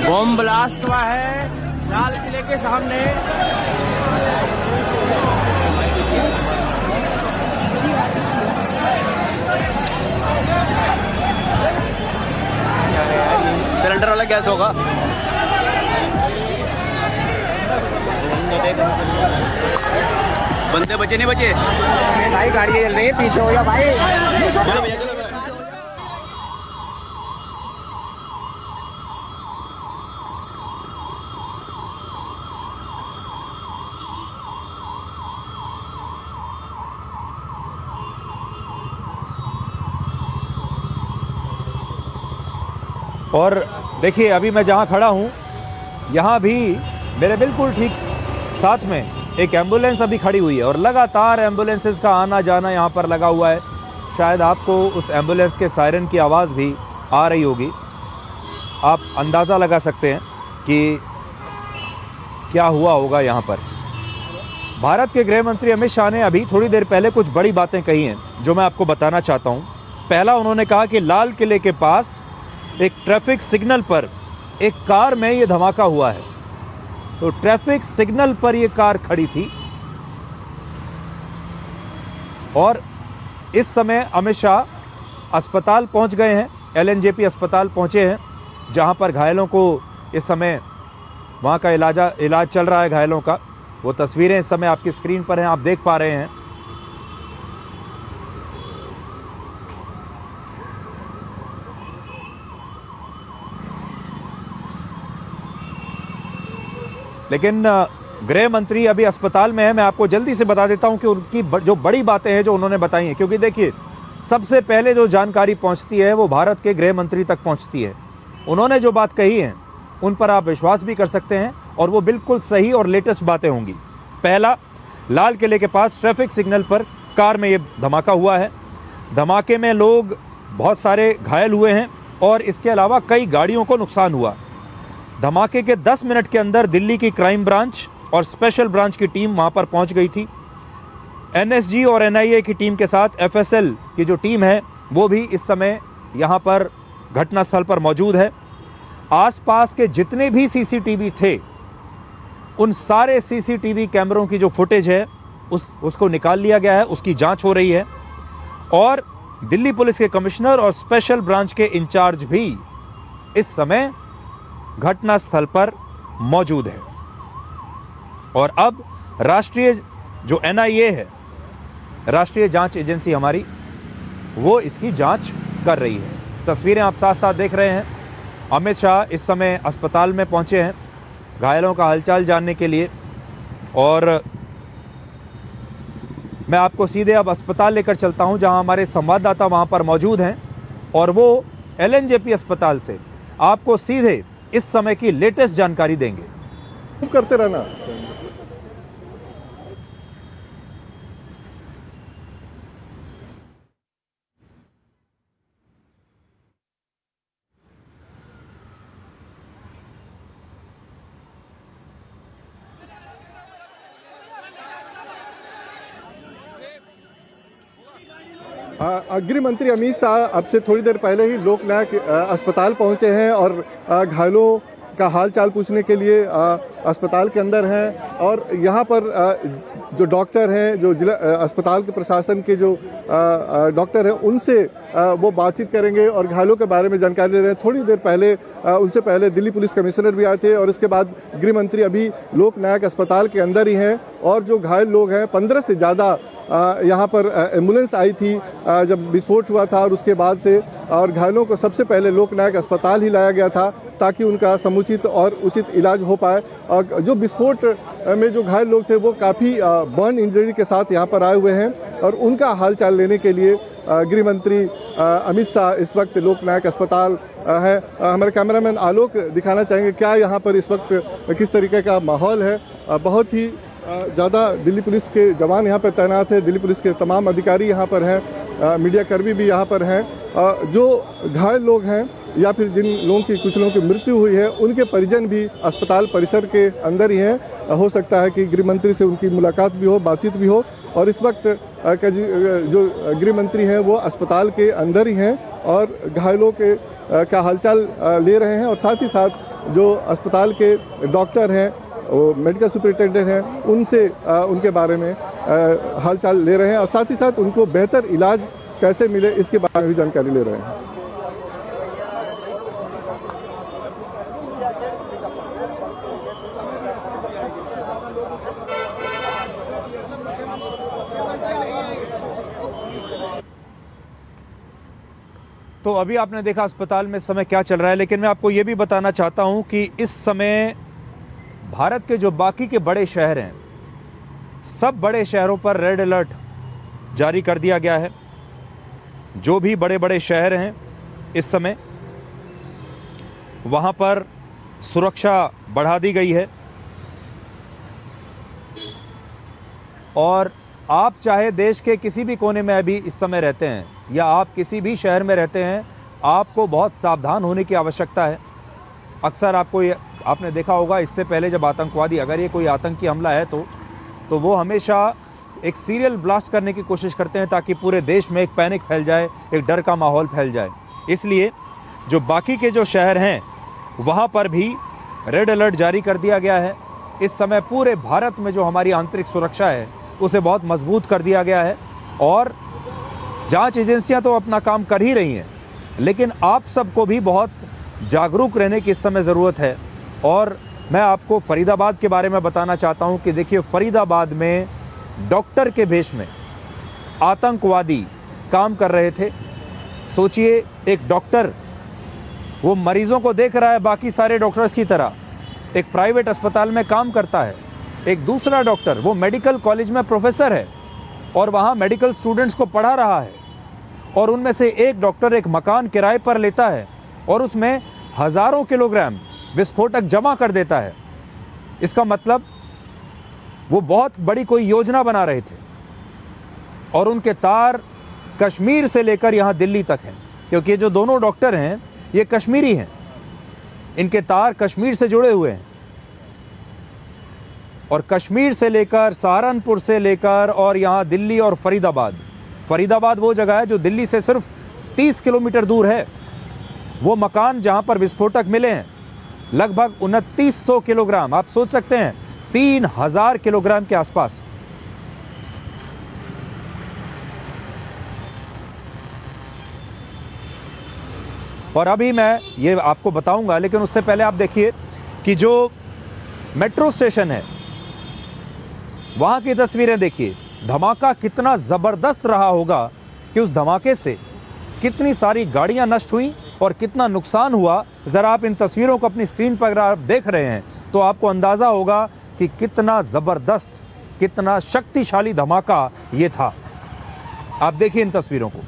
S14: बम ब्लास्ट हुआ है लाल किले के सामने।
S19: सिलेंडर वाला गैस होगा। बंदे बचे नहीं बचे भाई, गाड़ी चल रही है, पीछे हो जा भाई।
S3: और देखिए अभी मैं जहाँ खड़ा हूँ यहाँ भी मेरे बिल्कुल ठीक साथ में एक एम्बुलेंस अभी खड़ी हुई है और लगातार एम्बुलेंसेस का आना जाना यहाँ पर लगा हुआ है। शायद आपको उस एम्बुलेंस के सायरन की आवाज़ भी आ रही होगी। आप अंदाज़ा लगा सकते हैं कि क्या हुआ होगा यहाँ पर। भारत के गृह मंत्री अमित शाह ने अभी थोड़ी देर पहले कुछ बड़ी बातें कही हैं जो मैं आपको बताना चाहता हूँ। पहला, उन्होंने कहा कि लाल किले के पास एक ट्रैफिक सिग्नल पर एक कार में ये धमाका हुआ है। तो ट्रैफिक सिग्नल पर ये कार खड़ी थी और इस समय अमित शाह अस्पताल पहुंच गए हैं, LNJP अस्पताल पहुंचे हैं, जहां पर घायलों को इस समय वहां का इलाज चल रहा है घायलों का। वो तस्वीरें इस समय आपकी स्क्रीन पर हैं, आप देख पा रहे हैं। लेकिन गृह मंत्री अभी अस्पताल में है। मैं आपको जल्दी से बता देता हूं कि उनकी जो बड़ी बातें हैं जो उन्होंने बताई हैं, क्योंकि देखिए सबसे पहले जो जानकारी पहुंचती है वो भारत के गृह मंत्री तक पहुंचती है। उन्होंने जो बात कही है उन पर आप विश्वास भी कर सकते हैं और वो बिल्कुल सही और लेटेस्ट बातें होंगी। पहला, लाल किले के पास ट्रैफिक सिग्नल पर कार में ये धमाका हुआ है। धमाके में लोग बहुत सारे घायल हुए हैं और इसके अलावा कई गाड़ियों को नुकसान हुआ। धमाके के 10 मिनट के अंदर दिल्ली की क्राइम ब्रांच और स्पेशल ब्रांच की टीम वहां पर पहुंच गई थी। NSG और NIA की टीम के साथ FSL की जो टीम है वो भी इस समय यहां पर घटनास्थल पर मौजूद है। आसपास के जितने भी CCTV थे उन सारे CCTV कैमरों की जो फुटेज है उसको निकाल लिया गया है, उसकी जांच हो रही है और दिल्ली पुलिस के कमिश्नर और स्पेशल ब्रांच के इंचार्ज भी इस समय घटनास्थल पर मौजूद है। और अब राष्ट्रीय जो NIA है, राष्ट्रीय जांच एजेंसी हमारी, वो इसकी जांच कर रही है। तस्वीरें आप साथ साथ देख रहे हैं। अमित शाह इस समय अस्पताल में पहुंचे हैं घायलों का हालचाल जानने के लिए और मैं आपको सीधे अब अस्पताल लेकर चलता हूं जहां हमारे संवाददाता वहां पर मौजूद हैं और वो LNJP अस्पताल से आपको सीधे इस समय की लेटेस्ट जानकारी देंगे।
S17: करते रहना। गृह मंत्री अमित शाह अब से थोड़ी देर पहले ही लोकनायक अस्पताल पहुंचे हैं और घायलों का हाल चाल पूछने के लिए अस्पताल के अंदर हैं। और यहाँ पर जो डॉक्टर हैं, जो जिला अस्पताल के प्रशासन के जो डॉक्टर हैं, उनसे वो बातचीत करेंगे और घायलों के बारे में जानकारी ले रहे हैं। थोड़ी देर पहले उनसे पहले दिल्ली पुलिस कमिश्नर भी आए थे और इसके बाद गृह मंत्री अभी लोकनायक अस्पताल के अंदर ही हैं। और जो घायल लोग हैं, 15 से ज़्यादा यहाँ पर एम्बुलेंस आई थी जब विस्फोट हुआ था और उसके बाद से, और घायलों को सबसे पहले लोकनायक अस्पताल ही लाया गया था ताकि उनका समुचित और उचित इलाज हो पाए। और जो विस्फोट में जो घायल लोग थे वो काफ़ी बर्न इंजरी के साथ यहाँ पर आए हुए हैं और उनका हालचाल लेने के लिए गृह मंत्री अमित शाह इस वक्त लोकनायक अस्पताल है। हमारे कैमरामैन आलोक दिखाना चाहेंगे क्या यहाँ पर इस वक्त किस तरीके का माहौल है। बहुत ही ज़्यादा दिल्ली पुलिस के जवान यहाँ पर तैनात है, दिल्ली पुलिस के तमाम अधिकारी यहाँ पर हैं, मीडिया कर्मी भी यहाँ पर हैं। जो घायल लोग हैं या फिर जिन लोगों की कुछ लोगों की मृत्यु हुई है, उनके परिजन भी अस्पताल परिसर के अंदर ही हैं। हो सकता है कि गृह मंत्री से उनकी मुलाकात भी हो, बातचीत भी हो। और इस वक्त जो गृह मंत्री हैं वो अस्पताल के अंदर ही हैं और घायलों के का हालचाल ले रहे हैं। और साथ ही साथ जो अस्पताल के डॉक्टर हैं, वो मेडिकल सुपरिटेंडेंट हैं, उनसे उनके बारे में हालचाल ले रहे हैं और साथ ही साथ उनको बेहतर इलाज कैसे मिले इसके बारे में भी जानकारी ले रहे हैं।
S3: तो अभी आपने देखा अस्पताल में इस समय क्या चल रहा है, लेकिन मैं आपको ये भी बताना चाहता हूं कि इस समय भारत के जो बाकी के बड़े शहर हैं, सब बड़े शहरों पर रेड अलर्ट जारी कर दिया गया है। जो भी बड़े बड़े शहर हैं इस समय, वहाँ पर सुरक्षा बढ़ा दी गई है। और आप चाहे देश के किसी भी कोने में अभी इस समय रहते हैं या आप किसी भी शहर में रहते हैं, आपको बहुत सावधान होने की आवश्यकता है। अक्सर आपने देखा होगा, इससे पहले जब आतंकवादी, अगर ये कोई आतंकी हमला है तो वो हमेशा एक सीरियल ब्लास्ट करने की कोशिश करते हैं ताकि पूरे देश में एक पैनिक फैल जाए, एक डर का माहौल फैल जाए। इसलिए जो बाकी के जो शहर हैं वहाँ पर भी रेड अलर्ट जारी कर दिया गया है। इस समय पूरे भारत में जो हमारी आंतरिक सुरक्षा है उसे बहुत मजबूत कर दिया गया है। और जांच एजेंसियां तो अपना काम कर ही रही हैं, लेकिन आप सबको भी बहुत जागरूक रहने की इस समय ज़रूरत है। और मैं आपको फरीदाबाद के बारे में बताना चाहता हूं कि देखिए, फरीदाबाद में डॉक्टर के भेष में आतंकवादी काम कर रहे थे। सोचिए, एक डॉक्टर वो मरीजों को देख रहा है बाकी सारे डॉक्टर्स की तरह, एक प्राइवेट अस्पताल में काम करता है। एक दूसरा डॉक्टर वो मेडिकल कॉलेज में प्रोफेसर है और वहाँ मेडिकल स्टूडेंट्स को पढ़ा रहा है। और उनमें से एक डॉक्टर एक मकान किराए पर लेता है और उसमें हज़ारों किलोग्राम विस्फोटक जमा कर देता है। इसका मतलब वो बहुत बड़ी कोई योजना बना रहे थे और उनके तार कश्मीर से लेकर यहाँ दिल्ली तक हैं, क्योंकि ये जो दोनों डॉक्टर हैं ये कश्मीरी हैं, इनके तार कश्मीर से जुड़े हुए हैं। और कश्मीर से लेकर, सहारनपुर से लेकर और यहाँ दिल्ली और फरीदाबाद वो जगह है जो दिल्ली से सिर्फ 30 किलोमीटर दूर है। वो मकान जहाँ पर विस्फोटक मिले हैं लगभग 2900 किलोग्राम, आप सोच सकते हैं 3000 किलोग्राम के आसपास। और अभी मैं ये आपको बताऊंगा, लेकिन उससे पहले आप देखिए कि जो मेट्रो स्टेशन है वहाँ की तस्वीरें देखिए। धमाका कितना ज़बरदस्त रहा होगा कि उस धमाके से कितनी सारी गाड़ियाँ नष्ट हुई और कितना नुकसान हुआ। ज़रा आप इन तस्वीरों को अपनी स्क्रीन पर अगर आप देख रहे हैं तो आपको अंदाज़ा होगा कि कितना ज़बरदस्त, कितना शक्तिशाली धमाका ये था। आप देखिए इन तस्वीरों को।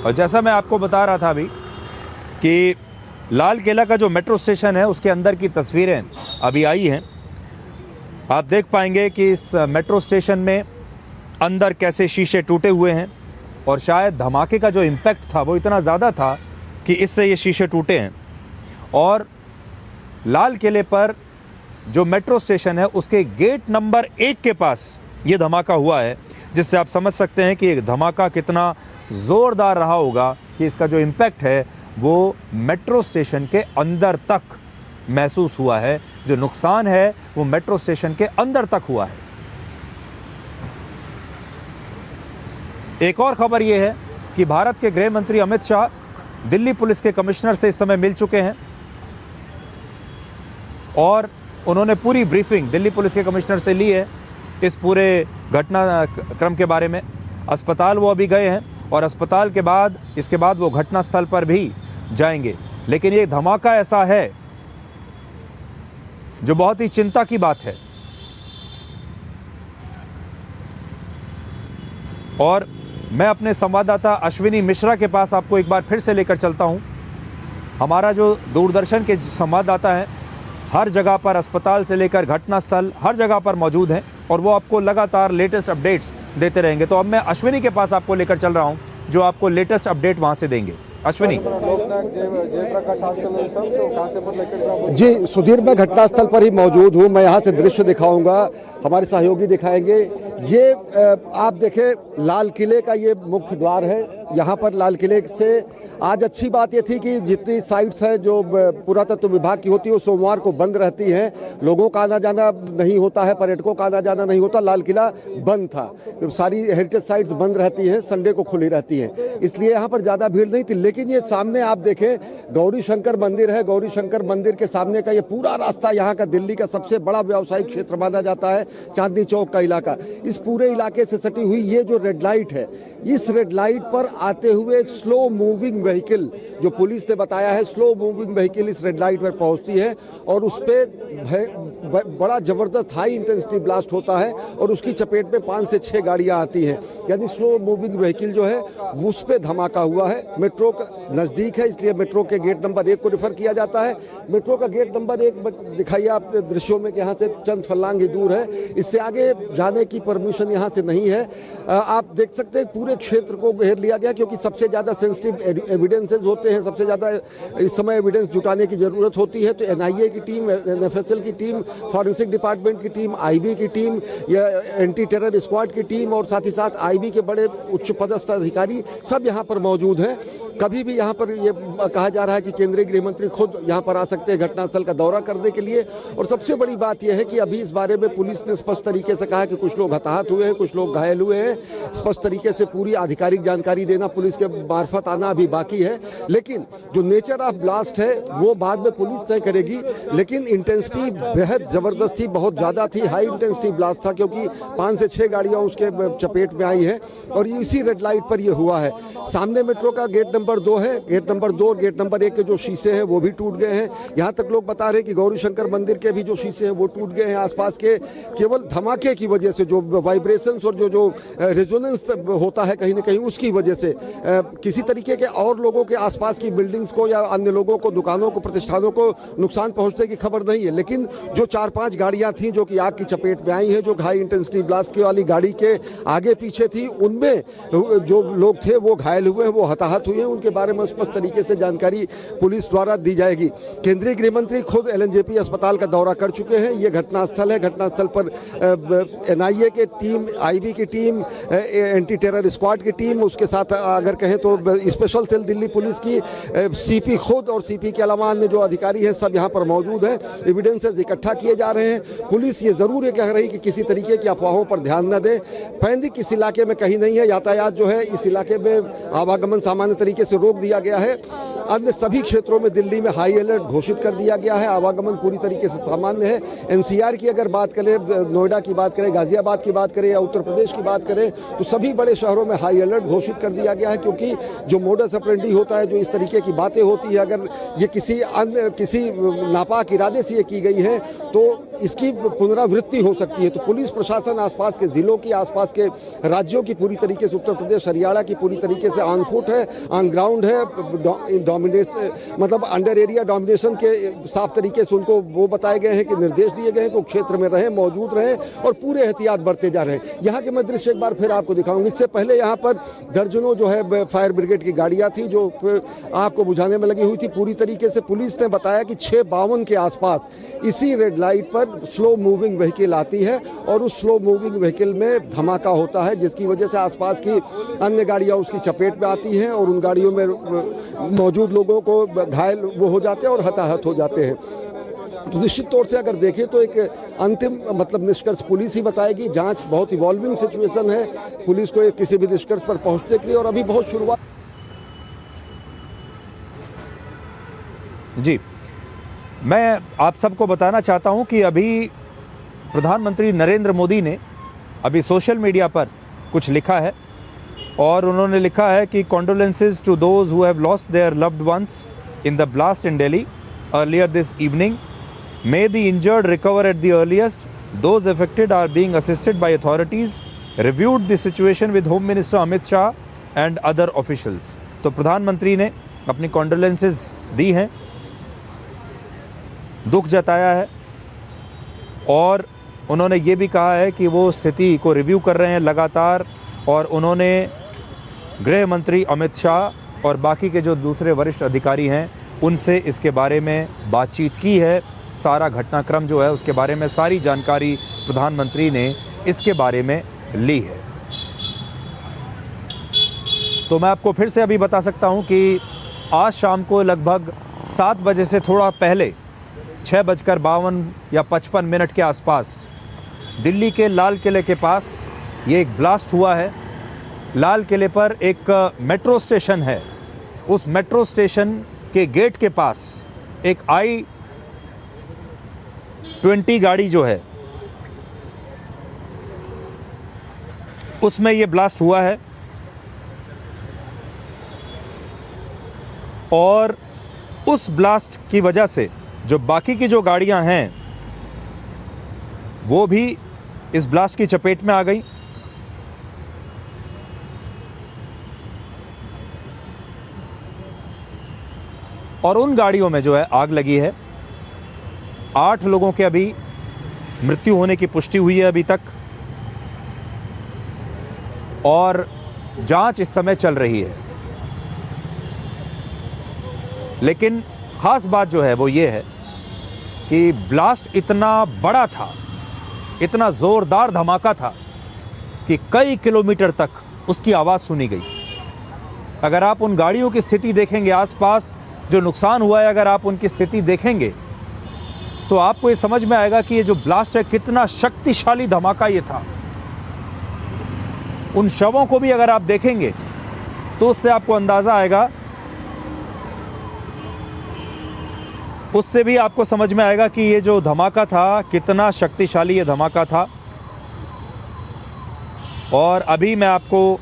S3: और जैसा मैं आपको बता रहा था अभी कि लाल किला का जो मेट्रो स्टेशन है उसके अंदर की तस्वीरें अभी आई हैं। आप देख पाएंगे कि इस मेट्रो स्टेशन में अंदर कैसे शीशे टूटे हुए हैं और शायद धमाके का जो इम्पैक्ट था वो इतना ज़्यादा था कि इससे ये शीशे टूटे हैं। और लाल किले पर जो मेट्रो स्टेशन है उसके गेट नंबर 1 के पास ये धमाका हुआ है, जिससे आप समझ सकते हैं कि ये धमाका कितना ज़ोरदार रहा होगा कि इसका जो इम्पैक्ट है वो मेट्रो स्टेशन के अंदर तक महसूस हुआ है। जो नुकसान है वो मेट्रो स्टेशन के अंदर तक हुआ है। एक और खबर ये है कि भारत के गृह मंत्री अमित शाह दिल्ली पुलिस के कमिश्नर से इस समय मिल चुके हैं और उन्होंने पूरी ब्रीफिंग दिल्ली पुलिस के कमिश्नर से ली है इस पूरे घटनाक्रम के बारे में। अस्पताल वो अभी गए हैं और अस्पताल के बाद इसके बाद वो घटनास्थल पर भी जाएंगे। लेकिन ये धमाका ऐसा है जो बहुत ही चिंता की बात है। और मैं अपने संवाददाता अश्विनी मिश्रा के पास आपको एक बार फिर से लेकर चलता हूं। हमारा जो दूरदर्शन के संवाददाता हैं हर जगह पर, अस्पताल से लेकर घटनास्थल, हर जगह पर मौजूद हैं और वो आपको लगातार लेटेस्ट अपडेट्स देते रहेंगे। तो अब मैं अश्विनी के पास आपको लेकर चल रहा हूं जो आपको लेटेस्ट अपडेट वहां से देंगे। अश्विनी
S20: जी, सुधीर, मैं घटनास्थल पर ही मौजूद हूँ। मैं यहाँ से दृश्य दिखाऊंगा, हमारे सहयोगी दिखाएंगे। ये आप देखें, लाल किले का ये मुख्य द्वार है। यहाँ पर लाल किले से आज अच्छी बात ये थी कि जितनी साइट्स हैं जो पुरातत्व विभाग की होती है वो सोमवार को बंद रहती हैं। लोगों का आना जाना नहीं होता है, पर्यटकों का आना जाना नहीं होता। लाल किला बंद था, सारी हेरिटेज साइट्स बंद रहती हैं, संडे को खुली रहती हैं, इसलिए यहाँ पर ज़्यादा भीड़ नहीं थी। लेकिन ये सामने आप देखें, गौरी शंकर मंदिर है। गौरी शंकर मंदिर के सामने का ये पूरा रास्ता यहाँ का दिल्ली का सबसे बड़ा व्यावसायिक क्षेत्र माना जाता है, चांदनी चौक का इलाका। इस पूरे इलाके से सटी हुई ये जो रेड लाइट है, इस रेड लाइट पर आते हुए एक स्लो मूविंग व्हीकल, जो पुलिस ने बताया है स्लो मूविंग व्हीकल इस रेड लाइट पर पहुंचती है और उस पर बड़ा जबरदस्त हाई इंटेंसिटी ब्लास्ट होता है और उसकी चपेट में 5 से 6 गाड़ियां आती हैं। यानी स्लो मूविंग व्हीकल जो है उस पर धमाका हुआ है। मेट्रो का नज़दीक है, इसलिए मेट्रो के गेट नंबर 1 को रेफर किया जाता है। मेट्रो का गेट नंबर 1 दिखाइए आप दृश्यों में कि यहाँ से चंद फर्लांग ही दूर है, इससे आगे जाने की परमिशन यहाँ से नहीं है। आप देख सकते हैं पूरे क्षेत्र को घेर लिया गया, क्योंकि सबसे ज़्यादा सेंसिटिव एविडेंसेस होते हैं, सबसे ज़्यादा इस समय एविडेंस जुटाने की ज़रूरत होती है। तो एनआईए की टीम, एनएफएसएल की टीम, फॉरेंसिक डिपार्टमेंट की टीम, आईबी की टीम, या एंटी टेरर स्क्वाड की टीम और साथ ही साथ आईबी के बड़े उच्च पदस्थ अधिकारी सब यहाँ पर मौजूद हैं। कभी भी यहाँ पर ये कहा जा रहा है कि केंद्रीय गृह मंत्री खुद यहाँ पर आ सकते हैं घटनास्थल का दौरा करने के लिए। और सबसे बड़ी बात यह है कि अभी इस बारे में पुलिस ने स्पष्ट तरीके से कहा कि कुछ लोग हताहत हुए हैं, कुछ लोग घायल हुए हैं। स्पष्ट तरीके से पूरी आधिकारिक जानकारी देना पुलिस के मार्फत आना अभी बाकी है। लेकिन जो नेचर ऑफ ब्लास्ट है वो बाद में पुलिस तय करेगी। लेकिन इंटेंसिटी बेहद ज़बरदस्त थी, बहुत ज़्यादा थी, हाई इंटेंसिटी ब्लास्ट था, क्योंकि 5 से 6 गाड़ियाँ उसके चपेट में आई हैं और इसी रेड लाइट पर यह हुआ है। सामने मेट्रो का गेट नंबर 2 है। गेट नंबर 2 और गेट नंबर 1 के जो शीशे हैं वो भी टूट गए हैं। यहाँ तक लोग बता रहे हैं कि गौरी शंकर मंदिर के भी जो शीशे हैं वो टूट गए हैं। आसपास के केवल धमाके की वजह से जो वाइब्रेशंस और जो रेजोनेंस होता है कहीं ना कहीं उसकी वजह से किसी तरीके के और लोगों के आसपास की बिल्डिंग्स को या अन्य लोगों को, दुकानों को, प्रतिष्ठानों को नुकसान पहुंचने की खबर नहीं है। लेकिन जो 4-5 गाड़ियां थी जो कि आग की चपेट में आई हैं, जो हाई इंटेंसिटी ब्लास्ट की वाली गाड़ी के आगे पीछे थी, उनमें जो लोग थे वो घायल हुए हैं, वो हताहत हुए हैं। उनके बारे में स्पष्ट तरीके से जानकारी पुलिस द्वारा दी जाएगी। केंद्रीय गृह मंत्री खुद एलएनजेपी अस्पताल का दौरा कर चुके हैं। ये घटनास्थल है। घटनास्थल पर एनआईए की टीम, आईबी की टीम, एंटी टेरर स्क्वाड की टीम, उसके साथ अगर कहें तो स्पेशल सेल दिल्ली पुलिस की सीपी खुद और सीपी के अलावा अन्य जो अधिकारी हैं सब यहाँ पर मौजूद हैं। एविडेंसेस इकट्ठा किए जा रहे हैं। पुलिस ये ज़रूर ये कह रही कि किसी तरीके की अफवाहों पर ध्यान न दे। पैंदिक इस इलाके में कहीं नहीं है। यातायात जो है इस इलाके में आवागमन सामान्य तरीके से रोक दिया गया है। अन्य सभी क्षेत्रों में दिल्ली में हाई अलर्ट घोषित कर दिया गया है। आवागमन पूरी तरीके से सामान्य है। एनसीआर की अगर बात करें, नोएडा की बात करें, गाजियाबाद की बात करें या उत्तर प्रदेश की बात करें, तो सभी बड़े शहरों में हाई अलर्ट घोषित कर दिया गया है, क्योंकि जो मोडस ऑपरेंडी होता है, जो इस तरीके की बातें होती है, अगर ये किसी नापाक इरादे से ये की गई है तो इसकी पुनरावृत्ति हो सकती है। तो पुलिस प्रशासन आसपास के जिलों की, आसपास के राज्यों की पूरी तरीके से, उत्तर प्रदेश, हरियाणा की पूरी तरीके से ऑन फुट है, ऑन ग्राउंड है। मतलब अंडर एरिया डोमिनेशन के साफ तरीके से उनको वो बताए गए हैं कि निर्देश दिए गए हैं कि क्षेत्र में रहें, मौजूद रहें और पूरे एहतियात बरते जा रहे हैं। यहाँ के मैं दृश्य एक बार फिर आपको दिखाऊंगी। इससे पहले यहाँ पर दर्जनों जो है फायर ब्रिगेड की गाड़ियाँ थी जो आग को बुझाने में लगी हुई थी। पूरी तरीके से पुलिस ने बताया कि 6:52 के आसपास इसी रेड लाइट पर स्लो मूविंग व्हीकल आती है और उस स्लो मूविंग व्हीकल में धमाका होता है, जिसकी वजह से आसपास की अन्य गाड़ियां उसकी चपेट में आती हैं और उन गाड़ियों में मौजूद लोगों को घायल वो हो जाते हैं और हताहत हो जाते हैं। तो निश्चित तौर से अगर देखें तो एक अंतिम मतलब निष्कर्ष पुलिस ही बताएगी। जांच बहुत इवॉल्विंग सिचुएशन है, पुलिस को किसी भी निष्कर्ष पर पहुंचने के लिए और अभी बहुत शुरुआत।
S3: जी, मैं आप सबको बताना चाहता हूं कि अभी प्रधानमंत्री नरेंद्र मोदी ने अभी सोशल मीडिया पर कुछ लिखा है और उन्होंने लिखा है कि condolences to those who have lost their loved ones in the blast in Delhi earlier this evening. May the injured recover at the earliest. Those affected are being assisted by authorities. Reviewed the situation with home minister Amit Shah and other officials. तो प्रधानमंत्री ने अपनी condolences दी हैं, दुख जताया है और उन्होंने ये भी कहा है कि वो स्थिति को रिव्यू कर रहे हैं लगातार और उन्होंने गृह मंत्री अमित शाह और बाकी के जो दूसरे वरिष्ठ अधिकारी हैं उनसे इसके बारे में बातचीत की है। सारा घटनाक्रम जो है उसके बारे में सारी जानकारी प्रधानमंत्री ने इसके बारे में ली है। तो मैं आपको फिर से अभी बता सकता हूं कि आज शाम को लगभग 7 बजे से थोड़ा पहले 6:52 या 55 के आसपास दिल्ली के लाल किले के पास ये एक ब्लास्ट हुआ है। लाल किले पर एक मेट्रो स्टेशन है, उस मेट्रो स्टेशन के गेट के पास एक I-20 गाड़ी जो है उसमें ये ब्लास्ट हुआ है और उस ब्लास्ट की वजह से जो बाकी की जो गाड़ियां हैं वो भी इस ब्लास्ट की चपेट में आ गई। और उन गाड़ियों में जो है आग लगी है। 8 लोगों के अभी मृत्यु होने की पुष्टि हुई है अभी तक और जांच इस समय चल रही है। लेकिन ख़ास बात जो है वो ये है कि ब्लास्ट इतना बड़ा था, इतना ज़ोरदार धमाका था कि कई किलोमीटर तक उसकी आवाज़ सुनी गई। अगर आप उन गाड़ियों की स्थिति देखेंगे, आसपास जो नुकसान हुआ है अगर आप उनकी स्थिति देखेंगे तो आपको ये समझ में आएगा कि ये जो ब्लास्ट है कितना शक्तिशाली धमाका ये था। उन शवों को भी अगर आप देखेंगे तो उससे आपको अंदाज़ा आएगा, उससे भी आपको समझ में आएगा कि ये जो धमाका था कितना शक्तिशाली ये धमाका था। और अभी मैं आपको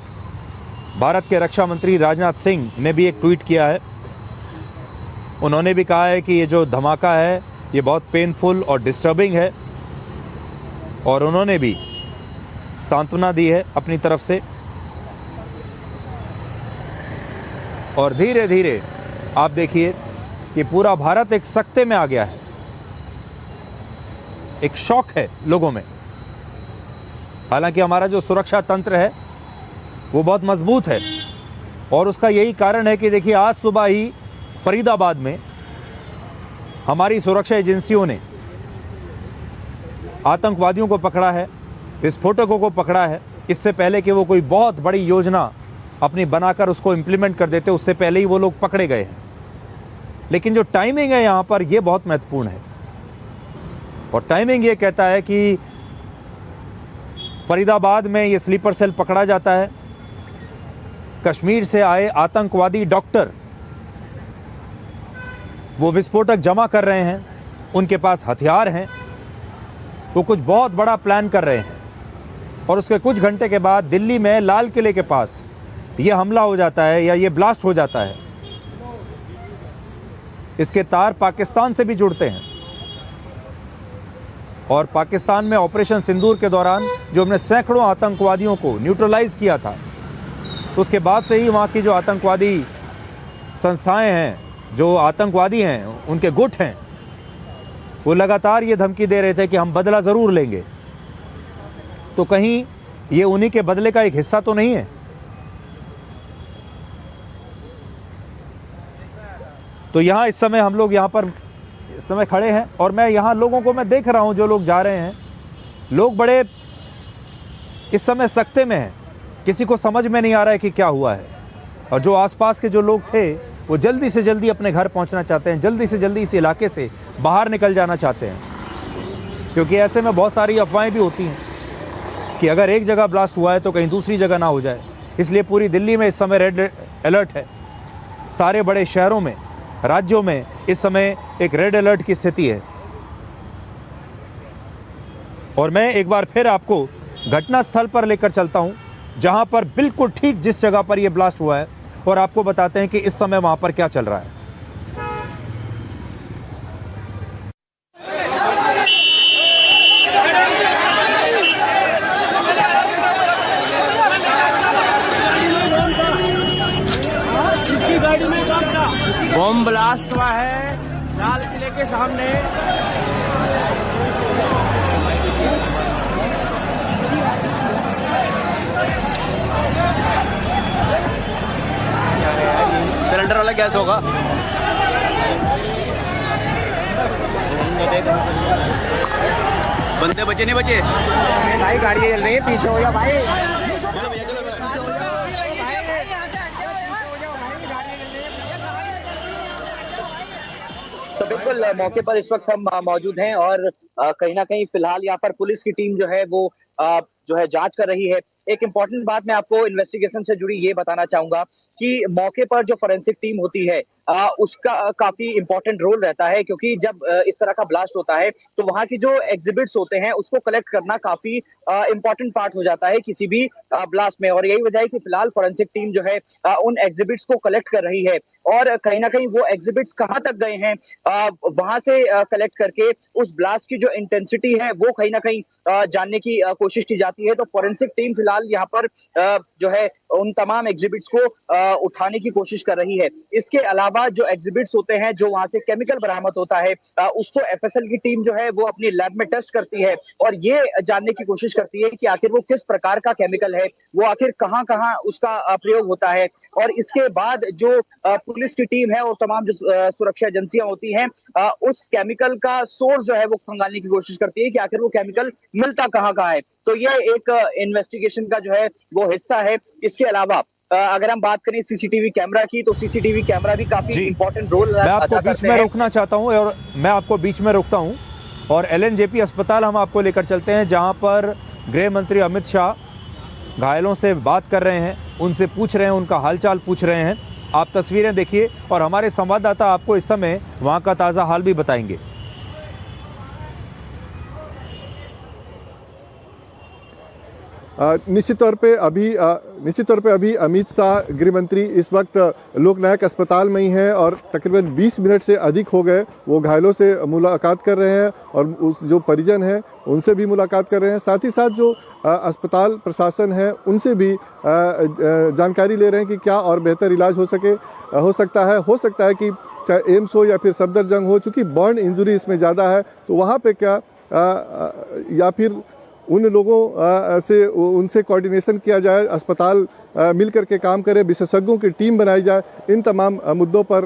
S3: भारत के रक्षा मंत्री राजनाथ सिंह ने भी एक ट्वीट किया है। उन्होंने भी कहा है कि ये जो धमाका है ये बहुत पेनफुल और डिस्टर्बिंग है और उन्होंने भी सांत्वना दी है अपनी तरफ से। और धीरे धीरे आप देखिए कि पूरा भारत एक सकते में आ गया है, एक शौक है लोगों में। हालांकि हमारा जो सुरक्षा तंत्र है वो बहुत मजबूत है और उसका यही कारण है कि देखिए आज सुबह ही फरीदाबाद में हमारी सुरक्षा एजेंसियों ने आतंकवादियों को पकड़ा है, विस्फोटकों को पकड़ा है। इससे पहले कि वो कोई बहुत बड़ी योजना अपनी बनाकर उसको इम्प्लीमेंट कर देते, उससे पहले ही वो लोग पकड़े गए हैं। लेकिन जो टाइमिंग है यहाँ पर ये बहुत महत्वपूर्ण है और टाइमिंग ये कहता है कि फरीदाबाद में ये स्लीपर सेल पकड़ा जाता है। कश्मीर से आए आतंकवादी डॉक्टर वो विस्फोटक जमा कर रहे हैं, उनके पास हथियार हैं, वो कुछ बहुत बड़ा प्लान कर रहे हैं। और उसके कुछ घंटे के बाद दिल्ली में लाल किले के पास ये हमला हो जाता है या ये ब्लास्ट हो जाता है। इसके तार पाकिस्तान से भी जुड़ते हैं और पाकिस्तान में ऑपरेशन सिंदूर के दौरान जो हमने सैकड़ों आतंकवादियों को न्यूट्रलाइज किया था, उसके बाद से ही वहाँ की जो आतंकवादी संस्थाएं हैं, जो आतंकवादी हैं, उनके गुट हैं, वो लगातार ये धमकी दे रहे थे कि हम बदला ज़रूर लेंगे। तो कहीं ये उन्हीं के बदले का एक हिस्सा तो नहीं है? तो यहाँ इस समय हम लोग यहाँ पर इस समय खड़े हैं और मैं यहाँ लोगों को मैं देख रहा हूँ, जो लोग जा रहे हैं, लोग बड़े इस समय सख्ते में हैं, किसी को समझ में नहीं आ रहा है कि क्या हुआ है। और जो आसपास के जो लोग थे वो जल्दी से जल्दी अपने घर पहुँचना चाहते हैं, जल्दी से जल्दी इस इलाके से बाहर निकल जाना चाहते हैं, क्योंकि ऐसे में बहुत सारी अफवाहें भी होती हैं कि अगर एक जगह ब्लास्ट हुआ है तो कहीं दूसरी जगह ना हो जाए। इसलिए पूरी दिल्ली में इस समय रेड अलर्ट है। सारे बड़े शहरों में, राज्यों में इस समय एक रेड अलर्ट की स्थिति है। और मैं एक बार फिर आपको घटना स्थल पर लेकर चलता हूं, जहां पर बिल्कुल ठीक जिस जगह पर यह ब्लास्ट हुआ है, और आपको बताते हैं कि इस समय वहां पर क्या चल रहा है।
S19: बम ब्लास्ट हुआ है लाल किले के सामने।
S15: सिलेंडर वाला गैस होगा। बंदे बचे नहीं बचे
S19: भाई, गाड़ी जल रही है, पीछे हो जा भाई।
S21: तो बिल्कुल मौके पर इस वक्त हम मौजूद हैं और कहीं ना कहीं फिलहाल यहाँ पर पुलिस की टीम जो है वो जो है जांच कर रही है। एक इम्पॉर्टेंट बात मैं आपको इन्वेस्टिगेशन से जुड़ी ये बताना चाहूंगा कि मौके पर जो फॉरेंसिक टीम होती है उसका काफी इंपॉर्टेंट रोल रहता है, क्योंकि जब इस तरह का ब्लास्ट होता है तो वहां की जो एग्जिबिट्स होते हैं उसको कलेक्ट करना काफी इंपॉर्टेंट पार्ट हो जाता है किसी भी ब्लास्ट में। और यही वजह है कि फिलहाल फॉरेंसिक टीम जो है उन एग्जिबिट्स को कलेक्ट कर रही है और कहीं ना कहीं वो एग्जिबिट्स कहाँ तक गए हैं वहां से कलेक्ट करके उस ब्लास्ट की जो इंटेंसिटी है वो कहीं ना कहीं जानने की कोशिश की जाती है। तो फॉरेंसिक टीम फिलहाल यहाँ पर जो है उन तमाम एग्जिबिट्स को उठाने की कोशिश कर रही है। इसके अलावा जो एग्जिबिट्स होते हैं, जो वहां से केमिकल बरामद होता है, उसको एफएसएल की टीम जो है वो अपनी लैब में टेस्ट करती है और ये जानने की कोशिश करती है कि आखिर वो किस प्रकार का केमिकल है, वो आखिर कहां कहां उसका प्रयोग होता है। और इसके बाद जो पुलिस की टीम है और तमाम जो सुरक्षा एजेंसियां होती हैं उस केमिकल का सोर्स जो है वो खंगालने की कोशिश करती है कि आखिर वो केमिकल मिलता कहां कहां है। तो ये एक इन्वेस्टिगेशन का जो है वो हिस्सा है। इसके अलावा अगर हम बात करें सीसीटीवी कैमरा की, तो सीसीटीवी कैमरा भी काफी इंपॉर्टेंट रोल
S3: मैं आपको बीच में रोकना चाहता हूं और मैं आपको बीच में रोकता हूं और एलएनजेपी अस्पताल हम आपको लेकर चलते हैं, जहां पर गृह मंत्री अमित शाह घायलों से बात कर रहे हैं, उनसे पूछ रहे हैं, उनका हालचाल पूछ रहे हैं। आप तस्वीरें देखिए और हमारे संवाददाता आपको इस समय वहां का ताज़ा हाल भी बताएंगे।
S17: निश्चित तौर पे अभी अमित शाह गृह मंत्री इस वक्त लोकनायक अस्पताल में ही हैं और तकरीबन 20 मिनट से अधिक हो गए वो घायलों से मुलाकात कर रहे हैं और उस जो परिजन हैं उनसे भी मुलाकात कर रहे हैं। साथ ही साथ जो अस्पताल प्रशासन है उनसे भी जानकारी ले रहे हैं कि क्या और बेहतर इलाज हो सकता है कि चाहे एम्स हो या फिर सफदरजंग हो, चूँकि बर्न इंजरी इसमें ज़्यादा है तो वहाँ पे क्या या फिर उन लोगों से उनसे कोऑर्डिनेशन किया जाए, अस्पताल मिल कर के काम करे, विशेषज्ञों की टीम बनाई जाए। इन तमाम मुद्दों पर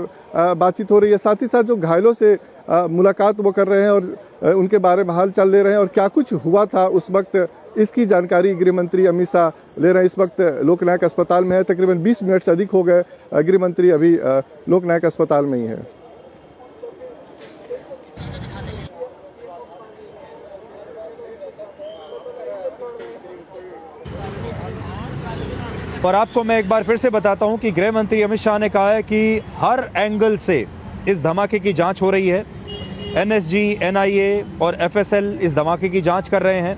S17: बातचीत हो रही है। साथ ही साथ जो घायलों से मुलाकात वो कर रहे हैं और उनके बारे में हाल चाल ले रहे हैं और क्या कुछ हुआ था उस वक्त, इसकी जानकारी गृह मंत्री अमित शाह ले रहे हैं। इस वक्त लोकनायक अस्पताल में है, तकरीबन 20 मिनट से अधिक हो गए गृह मंत्री अभी लोकनायक अस्पताल में ही है।
S3: और आपको मैं एक बार फिर से बताता हूं कि गृह मंत्री अमित शाह ने कहा है कि हर एंगल से इस धमाके की जांच हो रही है। एनएसजी, एनआईए और एफएसएल इस धमाके की जांच कर रहे हैं।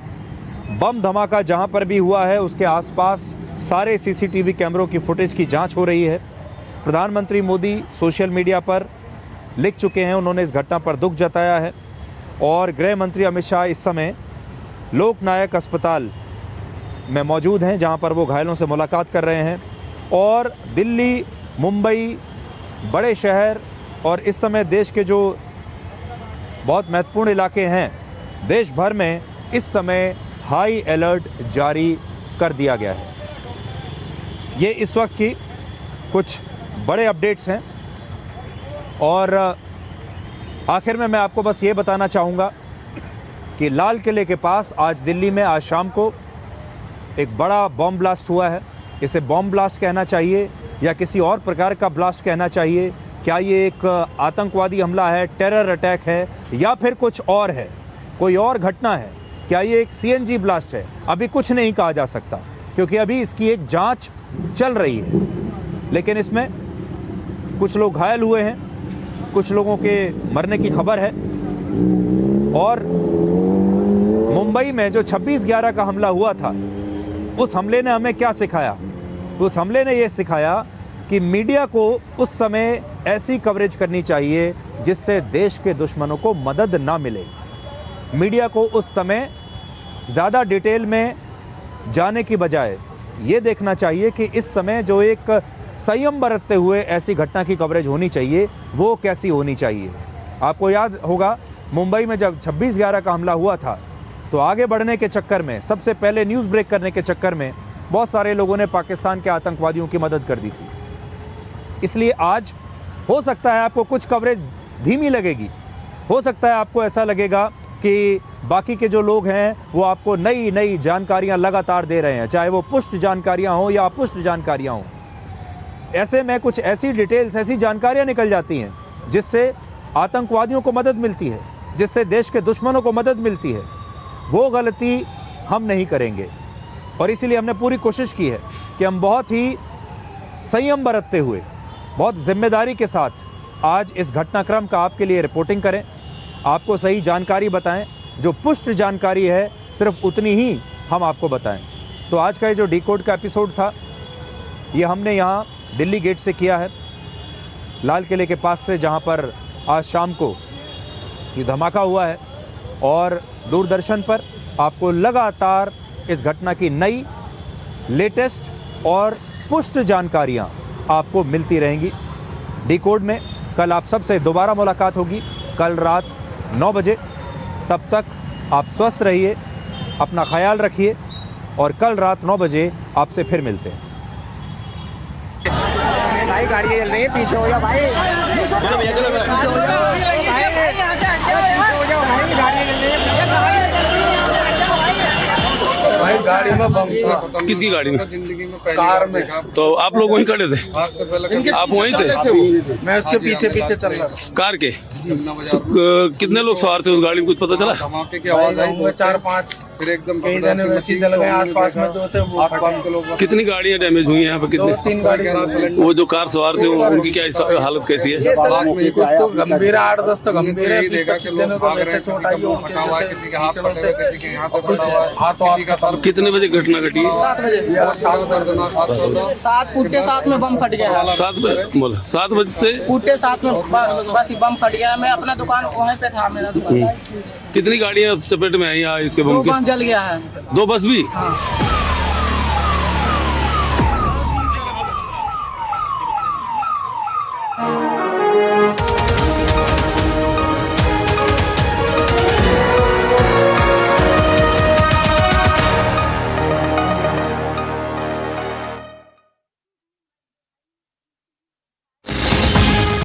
S3: बम धमाका जहां पर भी हुआ है उसके आसपास सारे सीसीटीवी कैमरों की फुटेज की जांच हो रही है। प्रधानमंत्री मोदी सोशल मीडिया पर लिख चुके हैं, उन्होंने इस घटना पर दुख जताया है। और गृह मंत्री अमित शाह इस समय लोकनायक अस्पताल में मौजूद हैं, जहां पर वो घायलों से मुलाकात कर रहे हैं। और दिल्ली, मुंबई, बड़े शहर और इस समय देश के जो बहुत महत्वपूर्ण इलाके हैं, देश भर में इस समय हाई अलर्ट जारी कर दिया गया है। ये इस वक्त की कुछ बड़े अपडेट्स हैं। और आखिर में मैं आपको बस ये बताना चाहूँगा कि लाल किले के पास आज दिल्ली में आज शाम को एक बड़ा बॉम्ब ब्लास्ट हुआ है। इसे बॉम्ब ब्लास्ट कहना चाहिए या किसी और प्रकार का ब्लास्ट कहना चाहिए? क्या ये एक आतंकवादी हमला है, टेरर अटैक है, या फिर कुछ और है, कोई और घटना है? क्या ये एक सीएनजी ब्लास्ट है? अभी कुछ नहीं कहा जा सकता, क्योंकि अभी इसकी एक जांच चल रही है। लेकिन इसमें कुछ लोग घायल हुए हैं, कुछ लोगों के मरने की खबर है। और मुंबई में जो 26/11 का हमला हुआ था, उस हमले ने हमें क्या सिखाया? उस हमले ने ये सिखाया कि मीडिया को उस समय ऐसी कवरेज करनी चाहिए जिससे देश के दुश्मनों को मदद ना मिले। मीडिया को उस समय ज़्यादा डिटेल में जाने की बजाय ये देखना चाहिए कि इस समय जो एक संयम बरतते हुए ऐसी घटना की कवरेज होनी चाहिए, वो कैसी होनी चाहिए। आपको याद होगा मुंबई में जब 26/11 का हमला हुआ था, तो आगे बढ़ने के चक्कर में, सबसे पहले न्यूज़ ब्रेक करने के चक्कर में बहुत सारे लोगों ने पाकिस्तान के आतंकवादियों की मदद कर दी थी। इसलिए आज हो सकता है आपको कुछ कवरेज धीमी लगेगी, हो सकता है आपको ऐसा लगेगा कि बाकी के जो लोग हैं वो आपको नई नई जानकारियां लगातार दे रहे हैं, चाहे वो पुष्ट जानकारियां हों या अपुष्ट जानकारियां हों। ऐसे में कुछ ऐसी डिटेल्स, ऐसी जानकारियां निकल जाती हैं जिससे आतंकवादियों को मदद मिलती है, जिससे देश के दुश्मनों को मदद मिलती है। वो गलती हम नहीं करेंगे और इसीलिए हमने पूरी कोशिश की है कि हम बहुत ही संयम बरतते हुए, बहुत जिम्मेदारी के साथ आज इस घटनाक्रम का आपके लिए रिपोर्टिंग करें, आपको सही जानकारी बताएं। जो पुष्ट जानकारी है सिर्फ उतनी ही हम आपको बताएं। तो आज का ये जो डिकोड का एपिसोड था, ये हमने यहाँ दिल्ली गेट से किया है, लाल किले के पास से, जहाँ पर आज शाम को ये धमाका हुआ है। और दूरदर्शन पर आपको लगातार इस घटना की नई, लेटेस्ट और पुष्ट जानकारियाँ आपको मिलती रहेंगी। डिकोड में कल आप सबसे दोबारा मुलाकात होगी, कल रात 9 बजे। तब तक आप स्वस्थ रहिए, अपना ख्याल रखिए और कल रात 9 बजे आपसे फिर मिलते हैं।
S19: भाई गाड़ी चल रही है, पीछे हो जाओ भाई। चलो भैया, चलो पीछे हो जाओ
S11: भाई। गाड़ी में बम था।
S4: किसकी गाड़ी में?
S11: कार में।
S4: तो आप लोग वहीं खड़े थे? आप वहीं थे?
S11: मैं उसके पीछे पीछे चल रहा था।
S4: कार के? तो कितने लोग सवार थे उस गाड़ी में, कुछ पता चला?
S11: धमाके की आवाज आई, 4-5 फिर एकदम कई जने वैसे चल गए आसपास में जो थे वो आसपास के लोग।
S4: कितनी गाड़ियां डैमेज हुई हैं यहाँ पे? कितनी?
S11: 2-3 गाड़ी।
S4: वो जो कार सवार थे उनकी क्या हालत कैसी है?
S11: कुछ तो गंभीर है, 8-10 तो गंभीर है, 20-25 जनों को वैसे चोट आई है उनके कीचड़ों से, कुछ हाथ।
S4: कितने बजे घटना घटी?
S12: 7 बजे। 7 फुटे 7 में बम फट गया।
S4: 7 बजे बोला? 7 बजे से
S12: फुटे 7 में बस बम फट गया। मैं अपना दुकान वहीं पे था, मेरा दुकान।
S4: कितनी गाड़ियां चपेट में आई इसके बम के?
S12: 2 बस जल गया है।
S4: 2 बस भी?
S12: हाँ।